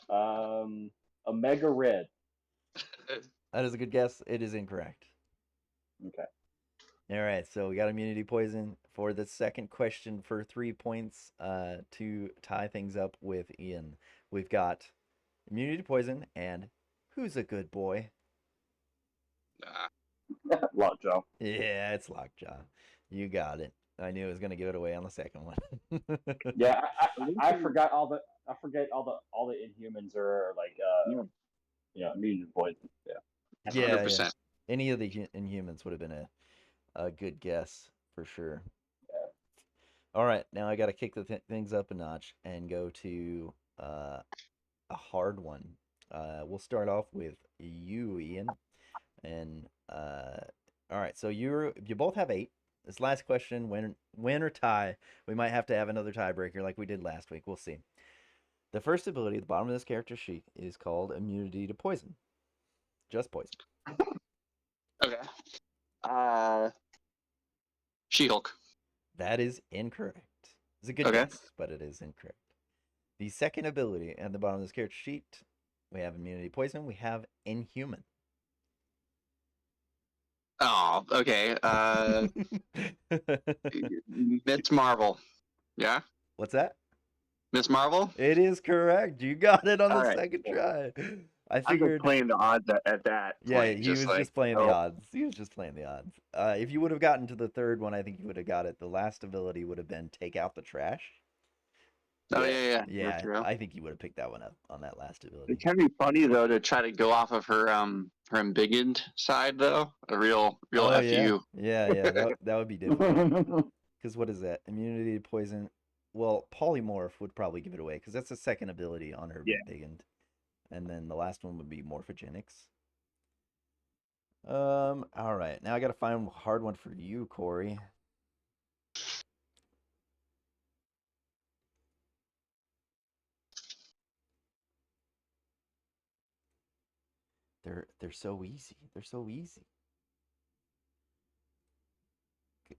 Omega Red. That is a good guess. It is incorrect. Okay. All right, so we got immunity poison for the second question for 3 points to tie things up with Ian. We've got immunity poison and who's a good boy? Lockjaw. Yeah, it's Lockjaw. You got it. I knew I was gonna give it away on the second one. Yeah, I forgot all the I forget all the Inhumans are like immune to poison. Yeah. Yeah, 100%. Any of the Inhumans would have been a good guess for sure. All right, now I got to kick the things up a notch and go to a hard one. We'll start off with you, Ian. And all right, so you both have 8. This last question, win or tie, we might have to have another tiebreaker like we did last week. We'll see. The first ability at the bottom of this character sheet is called immunity to poison. Just poison. Okay. She-Hulk. That is incorrect. It's a good Okay. guess, but it is incorrect. The second ability at the bottom of this character sheet, we have immunity poison. We have inhuman. Oh, okay. Miss Marvel. Yeah? What's that? Miss Marvel? It is correct. You got it on All the right. second try. I I'm just figured. playing the odds at that Yeah, point. he was like, just playing the odds. He was just playing the odds. If you would have gotten to the third one, I think you would have got it. The last ability would have been take out the trash. Oh, yeah. Yeah, That's real. I think you would have picked that one up on that last ability. It can be funny though to try to go off of her embiggened side though. A real Oh FU. yeah. That would be difficult. Because what is that? Immunity to poison. Well, polymorph would probably give it away because that's the second ability on her Yeah. biggened. And then the last one would be morphogenics. All right. Now I gotta find a hard one for you, Corey. They're so easy. They're so easy.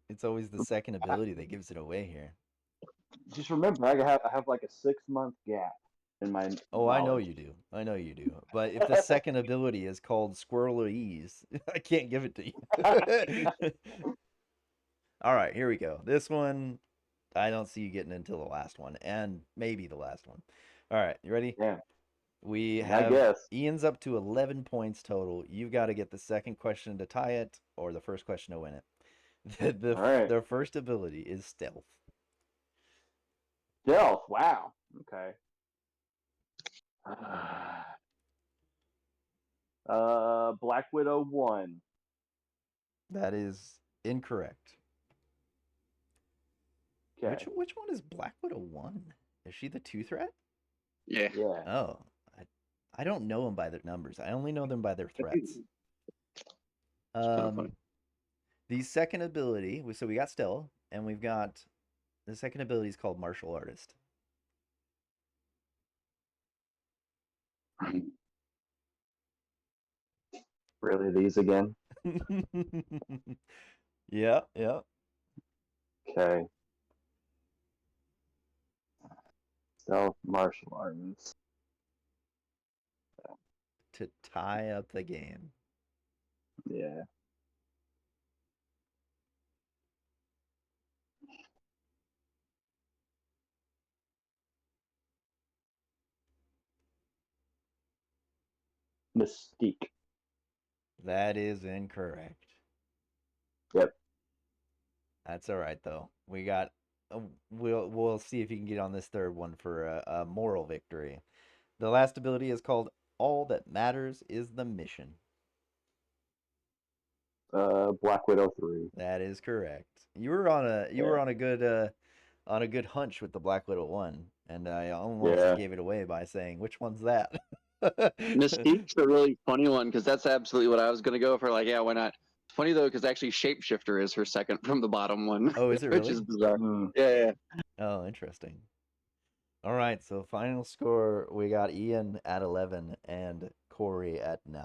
It's always the second ability that gives it away here. Just remember, I have like a 6-month gap in my. Oh, I know knowledge. you do. I know you do. But if the second ability is called Squirrel Ease, I can't give it to you. All right, here we go. This one, I don't see you getting into the last one, and maybe the last one. All right, you ready? Yeah. We I have guess. Ian's up to 11 points total. You've got to get the second question to tie it, or the first question to win it. All right. The first ability is stealth. Stealth. Wow. Okay. Black Widow 1. That is incorrect. Okay. Which one is Black Widow 1? Is she the 2 threat? Yeah. Yeah. Oh, I don't know them by their numbers. I only know them by their threats. Funny. The second ability, so we got stealth, and we've got the second ability is called martial artist. Really, these again? Yeah. Okay. Stealth martial arts. To tie up the game. Yeah. Mystique. That is incorrect. Yep. That's all right though. We got. We'll see if you can get on this third one for a moral victory. The last ability is called All That Matters Is the Mission. Black Widow 3. That is correct. You were on a good hunch with the Black Widow one, and I almost gave it away by saying which one's that. Mystique's a really funny one because that's absolutely what I was gonna go for. Like, yeah, why not? Funny though, because actually Shapeshifter is her second from the bottom one. Oh, is it Which really? is bizarre. Mm. Yeah. Oh, interesting. All right, so final score we got Ian at 11 and Corey at 9.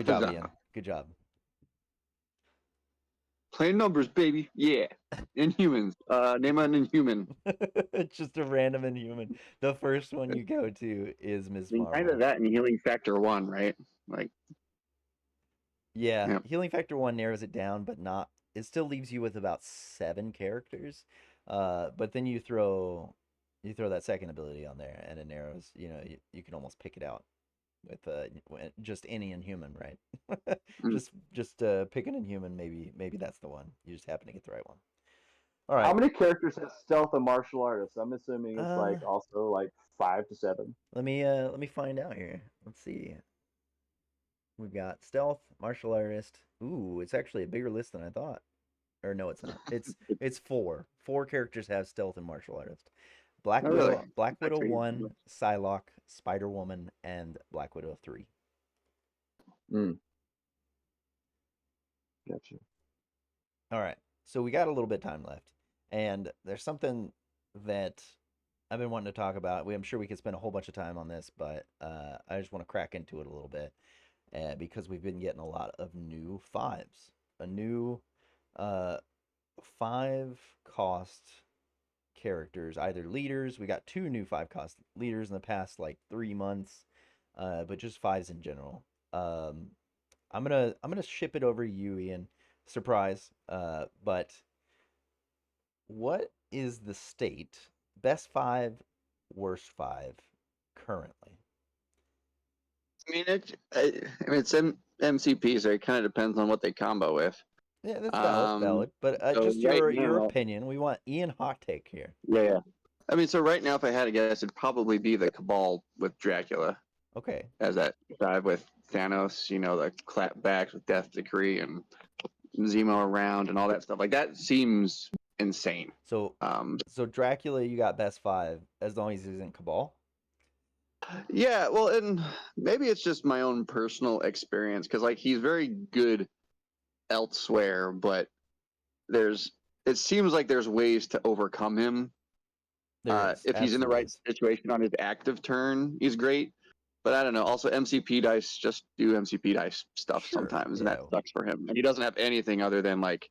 Good job, Huzzah. Ian. Good job. Plain numbers, baby. Yeah. Inhumans. Name an Inhuman. It's just a random inhuman. The first one you go to is Ms. I mean, kind of Marvel. that and Healing Factor 1, right? Like, Yeah, yeah. Healing Factor 1 narrows it down, but not. It still leaves you with about 7 characters. But then you throw that second ability on there, and it narrows. You can almost pick it out with just any inhuman, right? Mm. just pick an inhuman. Maybe that's the one. You just happen to get the right one. All How right. many characters has stealth and martial artists? I'm assuming it's Uh, like also like 5 to 7. let me find out here. Let's see. We've got stealth, martial artist. Ooh, it's actually a bigger list than I thought. Or no, it's not. It's four. Four characters have stealth and martial artist. Black Oh, really? Widow, Black Widow Actually, 1, Psylocke, Spider Woman, and Black Widow 3. Mm, gotcha. All right. So we got a little bit of time left. And there's something that I've been wanting to talk about. I'm sure we could spend a whole bunch of time on this, but I just want to crack into it a little bit because we've been getting a lot of new fives. A new uh, 5 cost characters, either leaders. We got 2 new 5 cost leaders in the past like 3 months, but just fives in general. I'm gonna ship it over to you, Ian. Surprise. But what is the state best 5, worst 5 currently? I mean, it's MCP, so it kind of depends on what they combo with. Yeah, that's valid, Um, valid. But so just right your now, opinion. We want Ian hot take here. yeah. I mean, so right now, if I had to guess, it'd probably be the Cabal with Dracula Okay, as that dive with Thanos. The clapbacks with Death Decree and Zemo around and all that stuff. Like that seems insane. so Um, so Dracula, you got best 5 as long as he's in Cabal. yeah, well, and maybe it's just my own personal experience because like he's very good elsewhere, but there's it seems like there's ways to overcome him. There is, If he's in the absolutely right is. situation on his active turn, he's great. But I don't know. Also, MCP dice just do MCP dice stuff Sure, sometimes, and that yeah. sucks for him. And he doesn't have anything other than like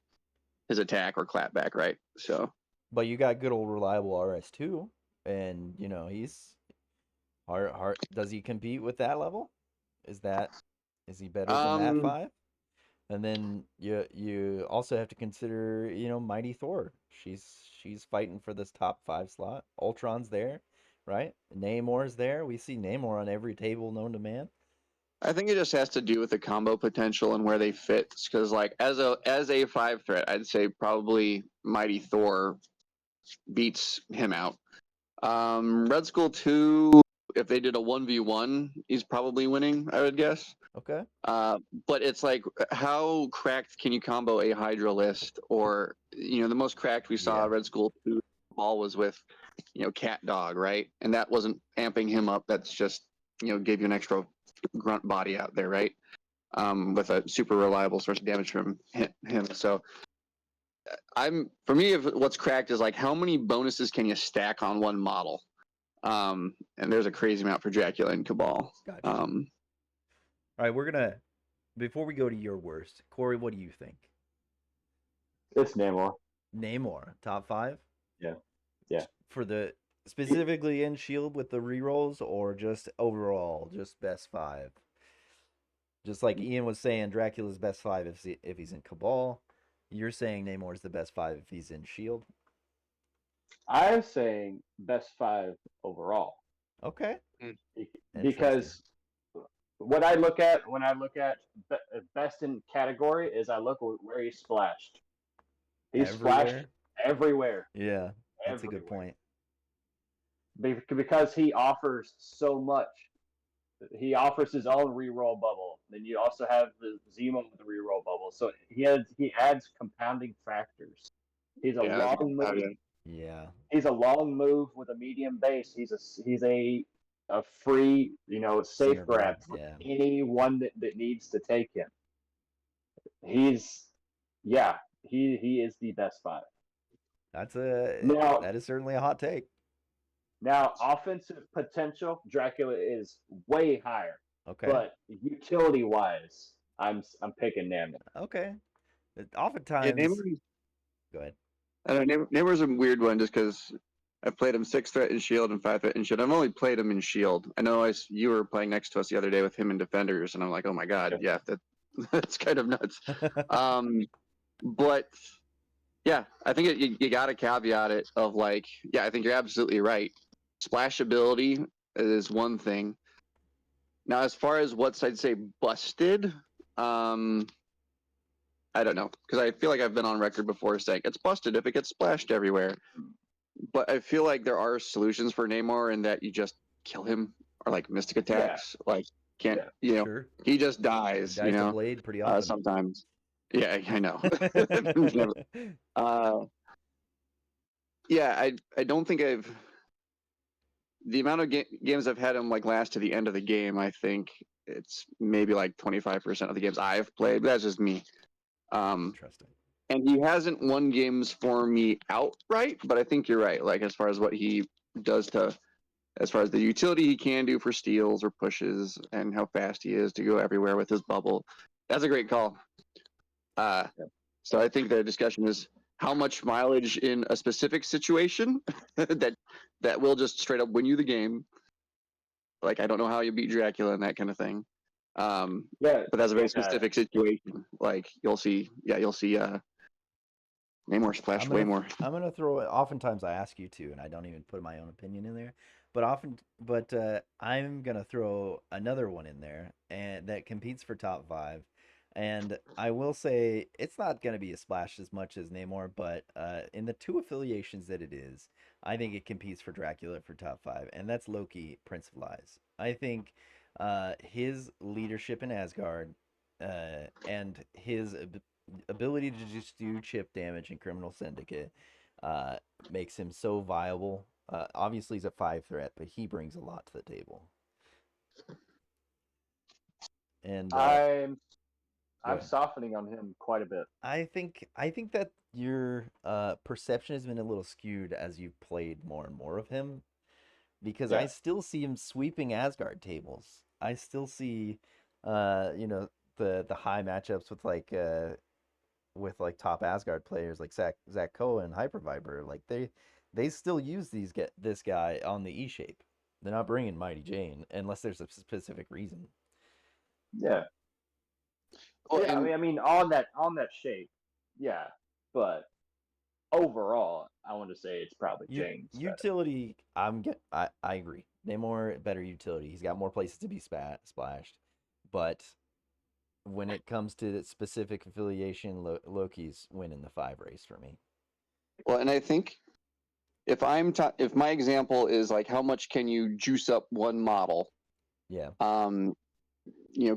his attack or clapback, right? So But you got good old reliable RS2, and he's hard. Does he compete with that level? Is he better than that um, 5? And then you also have to consider, Mighty Thor. She's fighting for this top 5 slot. Ultron's there, right? Namor's there. We see Namor on every table known to man. I think it just has to do with the combo potential and where they fit. Because like as a 5 threat, I'd say probably Mighty Thor beats him out. Red Skull 2, if they did a 1v1, he's probably winning, I would guess. Okay. But it's like, how cracked can you combo a Hydra list? Or, the most cracked we saw Yeah. Red Skull 2 ball was with, Cat Dog, right? And that wasn't amping him up. That's just, gave you an extra grunt body out there, right? With a super reliable source of damage from him. So for me, if what's cracked is like how many bonuses can you stack on one model? And there's a crazy amount for Dracula and Cabal. Gotcha. All right, before we go to your worst, Corey, what do you think? It's Namor. Namor, top 5? Yeah. Yeah. For the specifically in Shield with the rerolls, or just overall, just best 5? Just like Ian was saying, Dracula's best 5 if he's in Cabal. You're saying Namor's the best 5 if he's in Shield. I'm saying best 5 overall. Okay. Because what I look at when I look at best in category is I look where he splashed. He splashed everywhere. Yeah, that's a good point. Because he offers so much. He offers his own reroll bubble. Then you also have the Zemo with the reroll bubble. So he adds compounding factors. He's a long move. Yeah. He's a long move with a medium base. He's a free, safe grab for anyone that needs to take him. He is the best 5. That is certainly a hot take. Now, offensive potential, Dracula is way higher. Okay. But utility-wise, I'm picking Namor. Okay. Yeah, Oftentimes, Namor, go ahead. I don't know, Namor's a weird one just because I've played him 6 threat in Shield and 5 threat in Shield. I've only played him in Shield. I know you were playing next to us the other day with him in Defenders, and I'm like, oh my god, yeah, that's kind of nuts. Um, but yeah, I think you got to caveat it of like, yeah, I think you're absolutely right. Splash ability is one thing. Now, as far as what's I'd say busted, um, I don't know because I feel like I've been on record before saying it's busted if it gets splashed everywhere. But I feel like there are solutions for Namor in that you just kill him or like mystic Yeah, attacks. Like can't yeah. Sure. he just He dies. dies to Blade pretty often. Sometimes. Yeah, I know. uh, yeah, I don't think I've the amount of games I've had him like last to the end of the game. I think it's maybe like 25% of the games I've played. But that's just me. Um, Interesting. and he hasn't won games for me outright, but I think you're right. Like as far as what he does to, as far as the utility he can do for steals or pushes, and how fast he is to go everywhere with his bubble, that's a great call. Uh, Yeah. so I think the discussion is how much mileage in a specific situation that will just straight up win you the game. Like I don't know how you beat Dracula and that kind of thing. Yeah, But that's a very yeah. specific situation. Like you'll see Namor I'm splash way gonna more. I'm gonna throw it. Oftentimes I ask you to, and I don't even put my own opinion in there. But I'm gonna throw another one in there, and that competes for top five. And I will say it's not gonna be a splash as much as Namor, but in the two affiliations that it is, I think it competes for Dracula for top five, and that's Loki, Prince of Lies. I think his leadership in Asgard, and his ability to just do chip damage in Criminal Syndicate uh, makes him so viable. Obviously, he's a five threat, but he brings a lot to the table. And I'm go I'm ahead. softening on him quite a bit. I think that your perception has been a little skewed as you've played more and more of him, because I Yeah, still see him sweeping Asgard tables. I still see, you know, the high matchups with like top Asgard players like Zach Koa and Hyperviper, like they still use this guy on the E shape. They're not bringing Mighty Jane unless there's a specific reason. yeah, Well, yeah. and I mean, on that shape, yeah. But overall, I want to say it's probably Jane's better. Utility, I agree. Namor better utility. He's got more places to be splashed, but when it comes to specific affiliation, Loki's winning the five race for me. and I think if my example is like how much can you juice up one model, Yeah, um,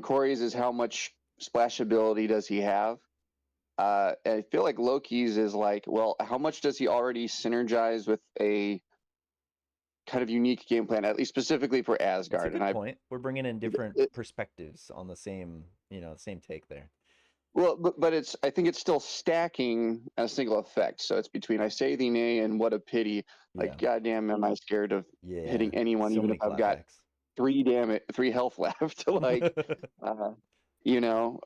Corey's is how much splash ability does he have? I feel like Loki's is like, well, how much does he already synergize with a kind of unique game plan, at least specifically for that's a Asgard? And good point. We're bringing in different it, perspectives on the same take there. well, but I think it's still stacking a single effect. So it's between I say thee nay and what a pity. Yeah, Like, goddamn, am I scared of yeah. hitting anyone, So even many if I've got clapbacks. three health left? Like, uh, you know.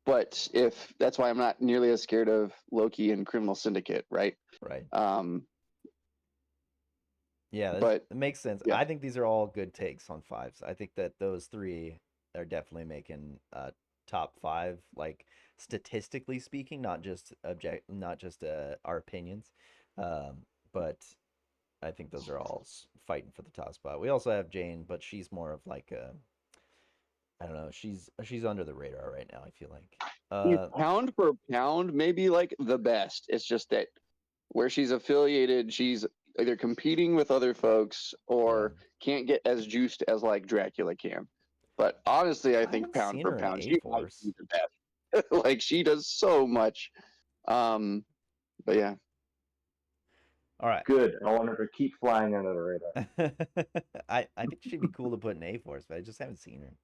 But if that's why I'm not nearly as scared of Loki and Criminal Syndicate, right? Right. Um, Yeah, but that makes sense. yeah, I think these are all good takes on fives. I think that those three are definitely making top five, like statistically speaking, not just our opinions. But I think those are all fighting for the top spot. We also have Jane, but she's more of like a, I don't know. She's under the radar right now, I feel like. she's Uh, pound for pound, maybe like the best. It's just that where she's affiliated, she's either competing with other folks yeah. or can't get as juiced as like Dracula can. But honestly, I I think haven't pound seen for her in pound, A she might Force. be the best. Like she does so much. Um, but yeah, All right. Good. I want her to keep flying under the radar. I think she'd be cool to put in A Force, but I just haven't seen her.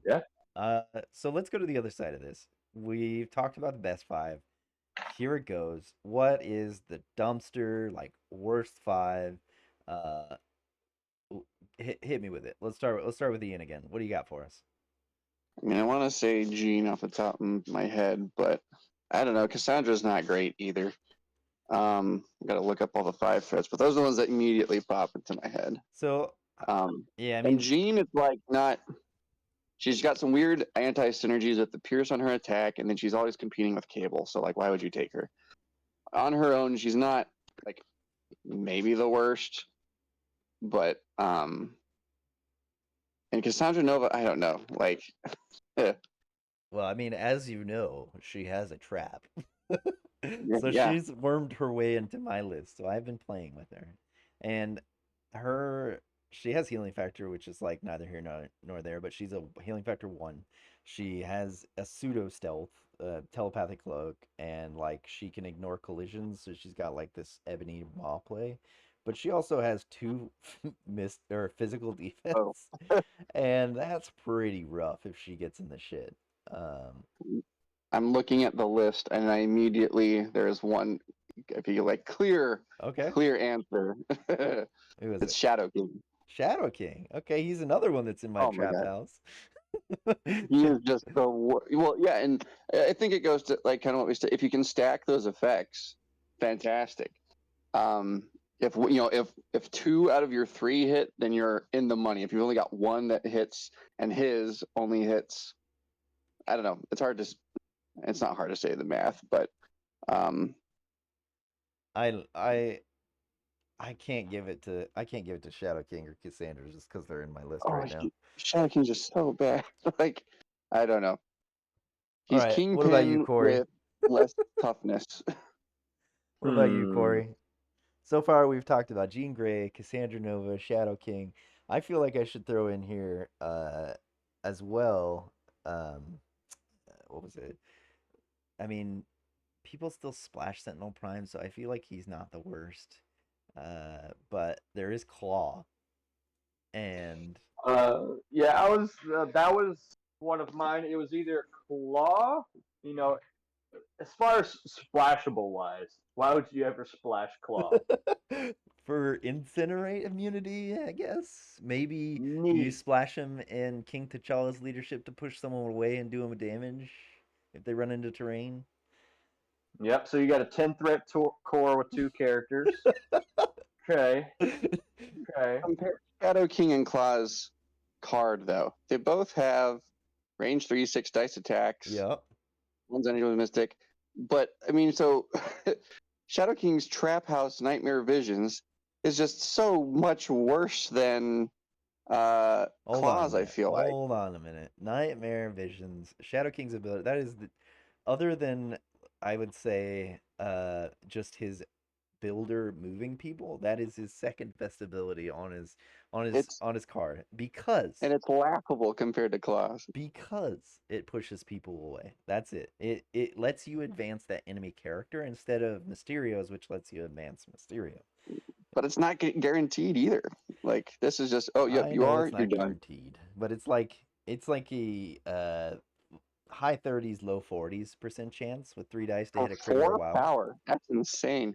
Yeah. Uh, so let's go to the other side of this. We've talked about the best five. Here it goes. What is the dumpster like worst five? Uh, hit me with it. Let's start with Ian again. What do you got for us? I mean, I want to say Jean off the top of my head, but I don't know. Cassandra's not great either. Got to look up all the five threats, but those are the ones that immediately pop into my head. So Um, yeah, I and mean, Jean is like not. She's got some weird anti synergies with the Pierce on her attack, and then she's always competing with Cable. So like, why would you take her on her own? She's not like maybe the worst, but and Cassandra Nova, I don't know. Like, eh, well, I mean, as you know, she has a trap. So yeah. she's wormed her way into my list. So I've been playing with her. And her she has healing factor, which is like neither here nor there, but she's a healing factor 1. She has a pseudo stealth, telepathic cloak, and like she can ignore collisions, so she's got like this ebony maw play. But she also has 2 missed or physical Oh, defense, and that's pretty rough if she gets in the shit. Um, I'm looking at the list, and I immediately there's one. If you like okay, clear answer, who is it's it? Shadow King. Shadow King. Okay, he's another one that's in my Oh my trap god, house. he is just the well, yeah, and I think it goes to like kind of what we said. If you can stack those effects, fantastic. Um, if if 2 out of your 3 hit, then you're in the money. If you've only got one that hits, and his only hits, I don't know. It's not hard to say the math, but um, I I I can't give it to Shadow King or Cassandra just because they're in my list oh, right now. Shadow King's just so bad. Like, I don't know. All He's right, what about you, Kingpin Corey? with less toughness. What about you, Hmm. Corey? So far, we've talked about Jean Grey, Cassandra Nova, Shadow King. I feel like I should throw in here as well. What was it? I mean, people still splash Sentinel Prime, so I feel like he's not the worst. But there is Claw, and Yeah, I was. That was one of mine. It was either claw. You know, as far as splashable wise, why would you ever splash claw? for incinerate immunity, I guess. Maybe you Neat. splash him in King T'Challa's leadership to push someone away and do him damage if they run into terrain. Yep. So you got a 10 threat core with 2 characters. Okay. Okay. Compare Shadow King and Claw's card, though. They both have range 3, 6 dice attacks. Yep. One's Energy with Mystic. But, I mean, so Shadow King's Trap House Nightmare Visions is just so much worse than Hold on a Claws, I minute. feel like. Hold on a minute. Nightmare Visions, Shadow King's ability. That is the other than I would say just his builder moving people, that is his second best ability on It's his card and it's laughable compared to Claws. because it pushes people away. That's it. It lets you advance that enemy character instead of Mysterio's, which lets you advance Mysterio. But it's not guaranteed either. Like this is just, oh, yep, I you know are, it's you're not done. guaranteed, but it's like a high 30s, low 40s% chance with 3 dice to For hit a crit or a wow. power, that's insane.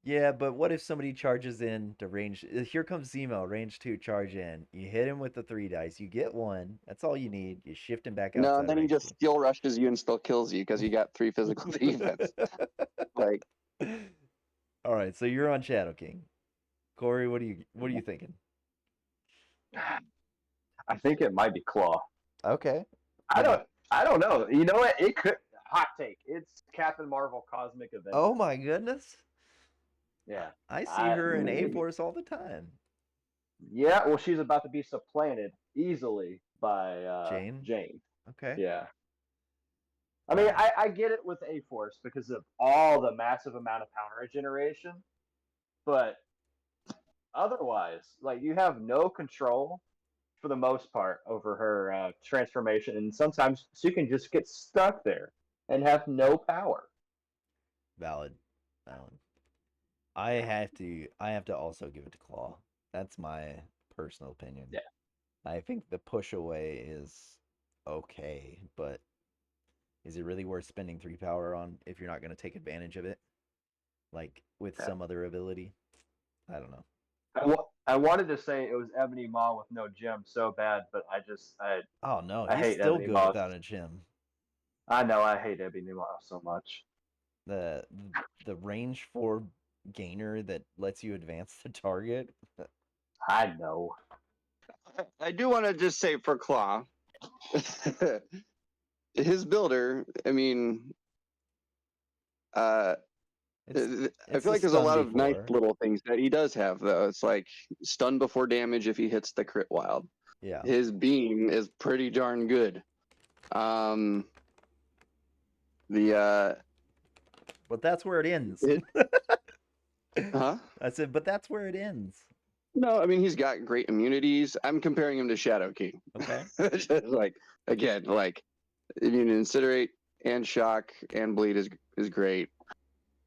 Yeah, but what if somebody charges in to range? Here comes Zemo, range 2, charge in. You hit him with the 3 dice. You get one. That's all you need. You shift him back No, and outside of then he range just steel rushes you and still kills you because you got 3 physical 2. defense. Like, All right, so you're on Shadow King. Corey, what are you thinking? I think it might be claw. Okay. I What don't. about? I don't know. You know what? It could. Hot take. It's Captain Marvel Cosmic Oh Avenger. my goodness. Yeah. I see I. her in A Force all the time. Yeah. Well, she's about to be supplanted easily by Jane. Jane. Okay. Yeah. I mean, Wow. I get it with A Force because of all the massive amount of power regeneration, but otherwise, like you have no control for the most part over her transformation, and sometimes she can just get stuck there and have no power. Valid. Valid. I have to also give it to Claw. That's my personal opinion. Yeah. I think the push away is okay, but is it really worth spending 3 power on if you're not going to take advantage of it? Like with Yeah. some other ability? I don't know. I wanted to say it was Ebony Maw with no gym so bad, but Oh no, I he's hate still Ebony good Maw. without a gym. I know I hate Ebony Maw so much. The the range 4 gainer that lets you advance the target. I know. I do want to just say for Claw, his builder. I mean, uh, It's I it's feel the like there's a stun lot of nice before. little things that he does have, though. It's like stun before damage if he hits the crit wild. Yeah. His beam is pretty darn good. Um, the But that's where it ends. it, huh? I said, but that's where it ends. No, I mean he's got great immunities. I'm comparing him to Shadow King. Okay. Just like again, like immune to incinerate and shock and bleed is great.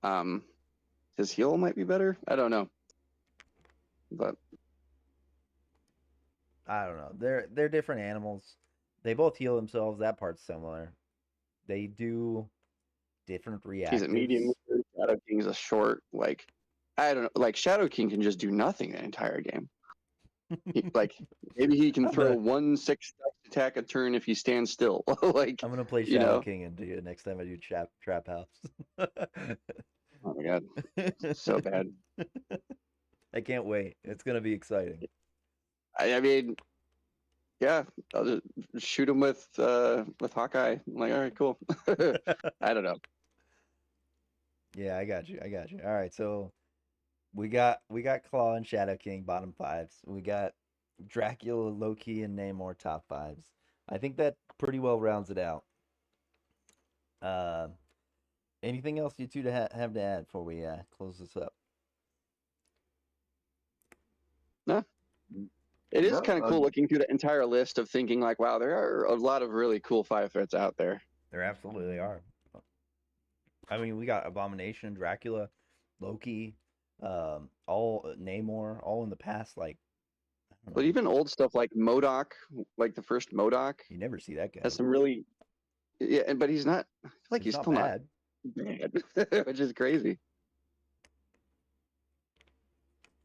Um, his heal might be better. I don't know, but I don't know. They're different animals. They both heal themselves. That part's similar. They do different he's a medium. reactives. Shadow King's a short. Like I don't know. Like Shadow King can just do nothing the entire game. Like maybe he can I'm throw gonna one 6 attack a turn if he stands still. Like I'm gonna play you Shadow know. King and do it next time I do Trap House. Oh my god, so bad. I can't wait. It's gonna be exciting. I mean, yeah, I'll just shoot him with Hawkeye. I'm like, all right, cool. I don't know. Yeah, I got you. I got you. All right, so we got Claw and Shadow King bottom fives. We got Dracula, Loki, and Namor top fives. I think that pretty well rounds it out. Uh, anything else you two have to add before we close this up? No, it is No, kind of cool looking through the entire list of thinking like, wow, there are a lot of really cool five threats out there. There absolutely are. I mean, we got Abomination, Dracula, Loki, all Namor, all in the past. Like, I don't But know, even old stuff like Modoc, like the first Modoc, you never see that has guy. some really yeah, but he's not. I feel like He's he's not still not bad. bad, which is crazy.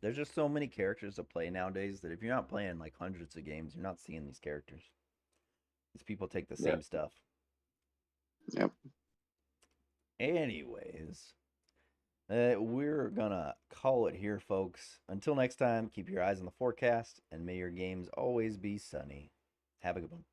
There's just so many characters to play nowadays that if you're not playing like hundreds of games, you're not seeing these characters. These people take the yeah. same stuff. Yep. Anyways, we're gonna call it here, folks. Until next time, keep your eyes on the forecast and may your games always be sunny. Have a good one.